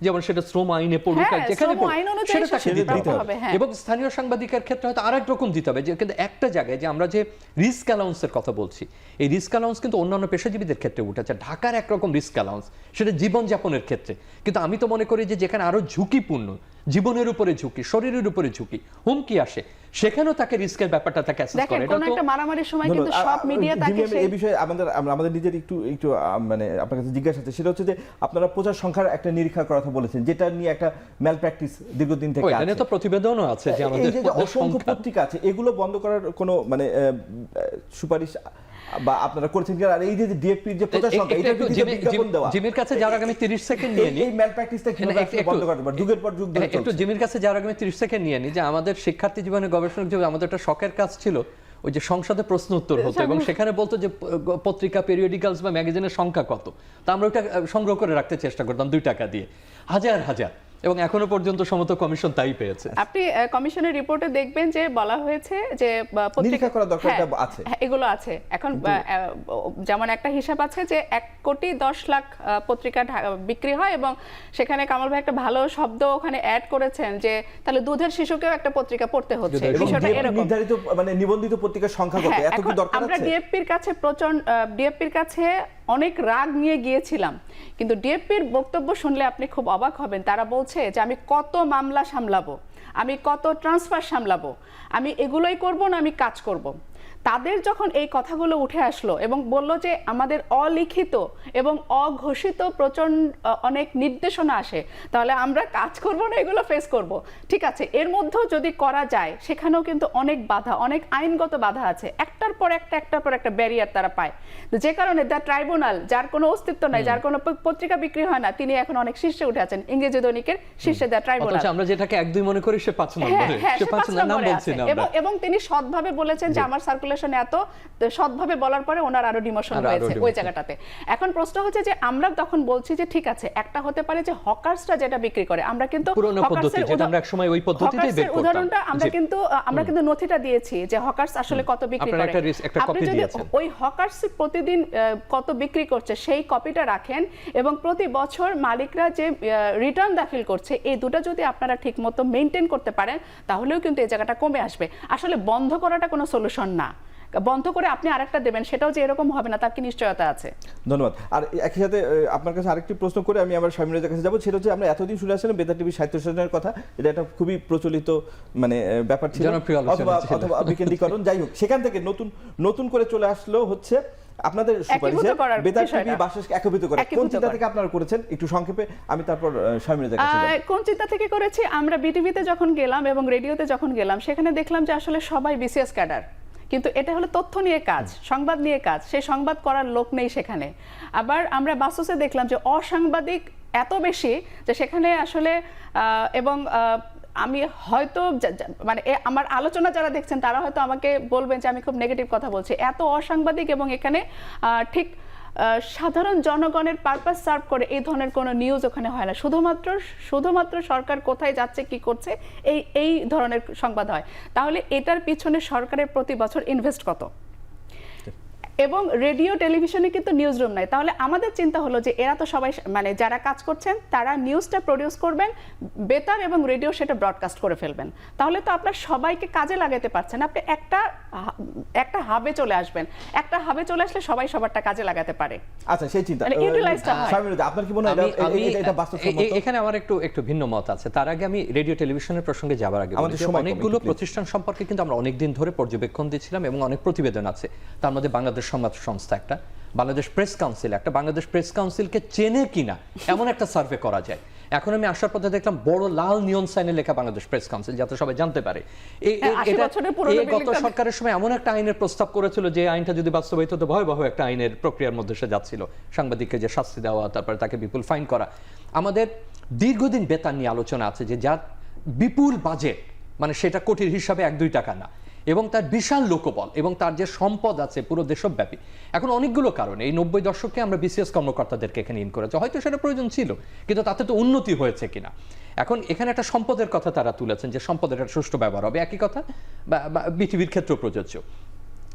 যেমন সেটা শ্রম আইনে পড়ুক, যেখানে সেটা তাকে দিতে হবে। এবং স্থানীয় সাংবাদিকের ক্ষেত্রে হয়তো আরেক রকম দিতে হবে। কিন্তু একটা জায়গায় যে আমরা যে রিস্ক অ্যালাউন্সের কথা বলছি, এই রিস্ক অ্যালাউন্স কিন্তু অন্যান্য পেশাজীবীদের ক্ষেত্রে উঠেছে। ঢাকার একরকম রিস্ক অ্যালাউন্স, সেটা জীবনযাপনের ক্ষেত্রে। কিন্তু আমি তো মনে করি যে যেখানে আরো ঝুঁকিপূর্ণ, জীবনের উপরে ঝুঁকি, শরীরের উপরে ঝুঁকি, হুমকি আসে, সেখানেও তাকে রিস্কের ব্যাপারটা তাকে অ্যাসেস করে। এটা তো একটা মারামারির সময় কিন্তু সব মিডিয়া তাকে এই বিষয়ে আমাদের নিজের একটু মানে আপনার কাছে জিজ্ঞাসা আছে, সেটা হচ্ছে যে আপনারা প্রচার সংখ্যার একটা নিরীক্ষা করার কথা বলেছেন, যেটা নিয়ে একটা ম্যাল প্র্যাকটিস দীর্ঘদিন থেকে আছে। এখানে তো প্রতিবেদনও আছে যে আমাদের অসংখ্য পত্রিকা আছে, এগুলো বন্ধ করার কোনো মানে সুপারিশ বা আপনারা করেছেন কিনা? আর এই যে ডিএফপির যে প্রচার সংখ্যা, এটা বিজ্ঞাপন দেওয়া, জিমির কাছে যাওয়ার আগে আমি 30 সেকেন্ড নিয়ে নিই, এই ম্যাল প্র্যাকটিসটা কিভাবে বন্ধ করতে পারবে? যুগের পর যুগ ধরে একটু জিমির কাছে যাওয়ার আগে আমি 30 সেকেন্ড নিয়ে নিই যে আমাদের শিক্ষার্থী জীবনে গবেষণা জীবনে আমাদের একটা শখের কাজ ছিল, ওই যে সংসদে প্রশ্ন উত্তর হতো এবং সেখানে বলতো যে পত্রিকা, পেরিওডিক্যালস বা ম্যাগাজিনের সংখ্যা কত। তা আমরা ওটা সংগ্রহ করে রাখতে চেষ্টা করতাম 2 টাকা দিয়ে, হাজার হাজার, এবং এখনো পর্যন্ত সমস্ত কমিশন তাই পেয়েছে। আপনি কমিশনের রিপোর্টে দেখবেন যে বলা হয়েছে যে পত্রিকা করা দরকার, এটা আছে, এগুলো আছে। এখন যেমন একটা হিসাব আছে যে 1,10,00,000 পত্রিকা বিক্রি হয়, এবং সেখানে কামাল ভাই একটা ভালো শব্দ ওখানে অ্যাড করেছেন যে তাহলে দুধের শিশুকেও একটা পত্রিকা পড়তে হচ্ছে। বিষয়টা এরকম, নির্ধারিত মানে নিবন্ধিত পত্রিকার সংখ্যা কত, এত কি দরকার আছে? আমরা ডিএফপির কাছে অনেক রাগ নিয়ে গিয়েছিলাম, কিন্তু ডিএফপির বক্তব্য শুনলে আপনি খুব অবাক হবেন। তারা বলছে যে আমি কত মামলা সামলাবো, আমি কত ট্রান্সফার সামলাবো, আমি এগুলোই করব না, আমি কাজ করব। তাদের যখন এই কথাগুলো উঠে আসলো এবং বলল যে আমাদের অলিখিত এবং অঘোষিত প্রচন্ড অনেক নির্দেশনা আসে, তাহলে আমরা কাজ করব না, এগুলো ফেস করব। ঠিক আছে, এর মধ্যেও যদি করা যায়, সেখানেও কিন্তু অনেক বাধা, অনেক আইনগত বাধা আছে, একটার পর একটা ব্যারিয়ার তারা পায়, যে কারণে দ্য ট্রাইব্যুনাল, যার কোনো অস্তিত্ব নাই, যার কোনো পত্রিকা বিক্রি হয় না, তিনি এখন অনেক শীর্ষে উঠে আছেন, ইংরেজি দৈনিকের শীর্ষে দ্য ট্রাইব্যুনাল। আমরা যেটাকে 1-2 মনে করি, সে 5 নম্বরে, সে 5 নাম বলছি না। এবং তিনি সৎভাবে বলেছেন যে আমার সার্কুলেশন এত, সৎভাবে বলার পরে ওনার আরো ডিমোশন হয়েছে ওই জায়গাটাতে। এখন প্রশ্ন হচ্ছে যে আমরা তখন বলছি যে ঠিক আছে, একটা হতে পারে যে হকার্সরা যেটা বিক্রি করে, আমরা কিন্তু উদাহরণটা আমরা কিন্তু নথিটা দিয়েছি যে হকার্স আসলে কত বিক্রি করে। আপনি যদি ওই হকার্স প্রতিদিন কত বিক্রি করছে সেই কপিটা রাখেন, এবং প্রতি বছর মালিকরা যে রিটার্ন দাখিল করছে, এই দুটো যদি আপনারা ঠিক মতো মেনটেন করতে পারেন, তাহলেও কিন্তু এই জায়গাটা কমে আসবে। আসলে বন্ধ করাটা কোনো সলিউশন না, বন্ধ করে আপনি আরেকটা দেবেন, সেটাও যে এরকম হবে না তার কি নিশ্চয়তা আছে? ধন্যবাদ। আর একই সাথে আপনার কাছে আরেকটি প্রশ্ন করে আমি আমার শামীমের কাছে যাবো, সেটা হচ্ছে আমরা এতদিন শুনে আসছিলাম বেতার টিভি সাহিত্য সচেতনের কথা, এটা একটা খুবই প্রচলিত মানে ব্যাপার ছিল, অথবা বিকেন্দ্রীকরণ, যাই হোক, সেখান থেকে নতুন করে চলে আসলো হচ্ছে আপনাদের সুপারিশে বেতার টিভি বাসকে একীভূত করা। কোন চিন্তা থেকে আপনারা করেছেন একটু সংক্ষেপে, আমি তারপর শামীমের কাছে যাব। কোন চিন্তা থেকে করেছি, আমরা বিটিভিতে যখন গেলাম এবং রেডিওতে যখন গেলাম, সেখানে দেখলাম যে আসলে সবাই বিসিএস ক্যাডার, কিন্তু এটা হলো তথ্য নিয়ে কাজ, সংবাদ নিয়ে কাজ, সেই সংবাদ করার লোক নেই সেখানে। আবার আমরা বাসসে দেখলাম যে অসাংবাদিক এত বেশি যে সেখানে আসলে এবং আমি হয়তো মানে আমার আলোচনা যারা দেখছেন তারা হয়তো আমাকে বলবেন যে আমি খুব নেগেটিভ কথা বলছি, এত অসাংবাদিক এবং এখানে ঠিক সাধারণ জনগণের পারপাস সার্ভ করে এই ধরনের কোনো নিউজ ওখানে হয় না, শুধুমাত্র সরকার কোথায় যাচ্ছে কি করছে এই ধরনের সংবাদ হয়। তাহলে এটার পিছনে সরকারের প্রতি বছর ইনভেস্ট কত? এবং রেডিও টেলিভিশনে কিন্তু নিউজ রুম নাই। তাহলে আমাদের চিন্তা হলো যে এরা তো সবাই মানে যারা কাজ করছেন তারা নিউজটা প্রডিউস করবেন, বেতার এবং রেডিও সেটা ব্রডকাস্ট করে ফেলবেন। তাহলে তো আপনার সবাইকে কাজে লাগাতে পারছেন। আপনি একটা হাবে চলে আসবেন, একটা হাবে চলে আসলে সবাই সবারটা কাজে লাগাতে পারে। আচ্ছা, সেই চিন্তা মানে ইউটিলাইজটা হয়। আপনার কি মনে হয় এটা বাস্তবসম্মত? এখানে আমার একটু ভিন্ন মত আছে। তার আগে আমি রেডিও টেলিভিশনের প্রসঙ্গে যাবার আগে অনেকগুলো প্রতিষ্ঠান সম্পর্কে কিন্তু আমরা অনেকদিন ধরে পর্যবেক্ষণ দিচ্ছিলাম এবং অনেক প্রতিবেদন আছে। তার মধ্যে বাংলাদেশ সংবাদ সংস্থা একটা, বাংলাদেশ প্রেস কাউন্সিল একটা, বাংলাদেশ প্রেস কাউন্সিলকে চেনে কিনা এমন একটা সার্ভে করা যায়। এখন আমি আসার পথে দেখলাম বড় লাল নিয়ন সাইনে লেখা বাংলাদেশ প্রেস কাউন্সিল, যাতে সবাই জানতে পারে। গত সরকারের সময় এমন একটা আইনের প্রস্তাব করেছিল যে আইনটা যদি বাস্তবায়িত হতো ভয়াবহ একটা আইনের প্রক্রিয়ার মধ্যে সে যাচ্ছিল, সাংবাদিককে যে শাস্তি দেওয়া, তারপরে তাকে বিপুল ফাইন করা। আমাদের দীর্ঘদিন বেতন নিয়ে আলোচনা আছে যে যার বিপুল বাজেট, মানে সেটা কোটির হিসাবে 1-2 টাকা না, এবং তার বিশাল লোকবল এবং তার যে সম্পদ আছে পুরো দেশব্যাপী। এখন অনেকগুলো কারণে এই 90 দশকে আমরা বিসিএস কর্মকর্তাদেরকে এখানে ইন করেছি, হয়তো সেটা প্রয়োজন ছিল, কিন্তু তাতে তো উন্নতি হয়েছে কিনা। এখন এখানে একটা সম্পদের কথা তারা তুলেছেন যে সম্পদের একটা সুষ্ঠু ব্যবহার হবে, একই কথা বা বিটিভির ক্ষেত্রেও প্রযোজ্য।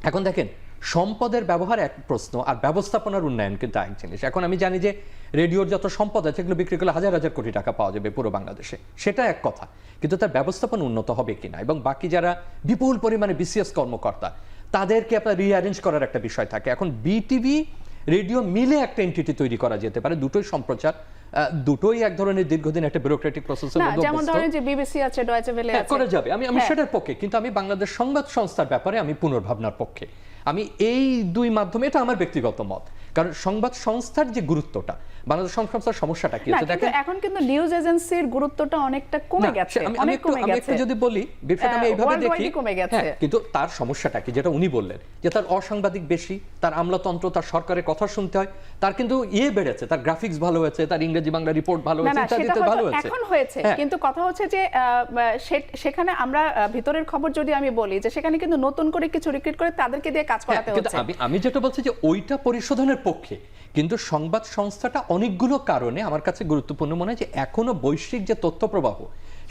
এখন দেখেন, সম্পদের ব্যবহার এক প্রশ্ন, আর ব্যবস্থাপনার উন্নয়ন কিন্তু এক জিনিস। এখন আমি জানি যে রেডিওর যত সম্পদ আছে এগুলো বিক্রি করলে হাজার হাজার কোটি টাকা পাওয়া যাবে পুরো বাংলাদেশে, সেটা এক কথা, কিন্তু তার ব্যবস্থাপনা উন্নত হবে কিনা, এবং বাকি যারা বিপুল পরিমাণে বিসিএস কর্মকর্তা তাদেরকে আপনার রিঅ্যারেঞ্জ করার একটা বিষয় থাকে। এখন বিটিভি রেডিও মিলে একটা এন্টিটি তৈরি করা যেতে পারে, দুটোই সম্প্রচার, দুটোই এক ধরনের দীর্ঘদিন একটা ব্যুরোক্রেটিক প্রসেসের মধ্যে যেমন ধরেন যে বিবিসি আছে, ডয়েচে ভেলে আছে, করে যাবে। আমি সেটার পক্ষে, কিন্তু আমি বাংলাদেশ সংবাদ সংস্থার ব্যাপারে আমি পুনর্ভাবনার পক্ষে। আমি এই দুই মাধ্যমে, এটা আমার ব্যক্তিগত মত, কারণ সংবাদ সংস্থার যে গুরুত্বটা, বাংলাদেশ সংস্থার সমস্যাটা কি আছে দেখেন, এখন কিন্তু নিউজ এজেন্সির গুরুত্বটা অনেকটা কমে গেছে, অনেক কমে গেছে। আমি একটু যদি বলি, বিষয়টা আমি এইভাবে দেখি, কমে গেছে। কিন্তু তার সমস্যাটা কি, যেটা উনি বললেন যে তার অসাংবাদিক বেশি, তার আমলাতন্ত্র, তার সরকারের কথা শুনতে হয়, তার কিন্তু বেড়েছে, তার গ্রাফিক্স ভালো হয়েছে, তার ইংরেজি বাংলা রিপোর্ট ভালো হয়েছে, ইত্যাদিতে ভালো হয়েছে, এখন হয়েছে। কিন্তু কথা হচ্ছে যে সেখানে আমরা ভিতরের খবর যদি আমি বলি যে সেখানে কিন্তু নতুন করে কিছু রিক্রুট করে তাদেরকে দিয়ে কাজ করাতে হচ্ছে। আমি যেটা বলছি যে ওইটা পরিশোধনের পক্ষে, কিন্তু সংবাদ সংস্থাটা অনেকগুলো কারণে আমার কাছে গুরুত্বপূর্ণ মনে হয় যে এখনো বৈশ্বিক যে তথ্য প্রবাহ,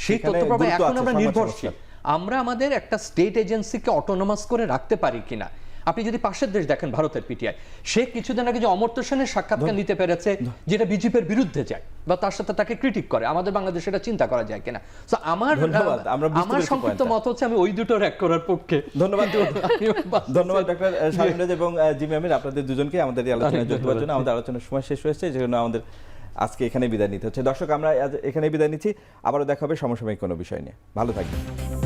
সেই তথ্য প্রবাহ এখন আমরা নির্ভরশীল। আমরা আমাদের একটা স্টেট এজেন্সিকে অটোনমাস করে রাখতে পারি কিনা। আপনি যদি পাশের দেশ দেখেন, ভারতের পিটিআই, সে কিছুদিন আগে যে অমর্ত্য সেনের সাক্ষাৎকার নিতে পেরেছে যেটা বিজেপির বিরুদ্ধে যায় বা তার সাথে তাকে ক্রিটিক করে, আমাদের বাংলাদেশে এটা চিন্তা করা যায় কিনা। তো আমার সংক্ষিপ্ত মত হচ্ছে আমি ওই দুটো এক করার পক্ষে। ধন্যবাদ ডক্টর শামীম রেজা এবং জিমি আমির, আপনাদের দুজনকে আমাদের এই আলোচনায় যোগ দেওয়ার জন্য। আমাদের আলোচনার সময় শেষ হয়েছে, যেজন্য আমাদের আজকে এখানে বিদায় নিতে হচ্ছে। দর্শক, আমরা এখানে বিদায় নিচ্ছি, আবারও দেখা হবে সমসাময়িক কোনো বিষয় নিয়ে। ভালো থাকবেন।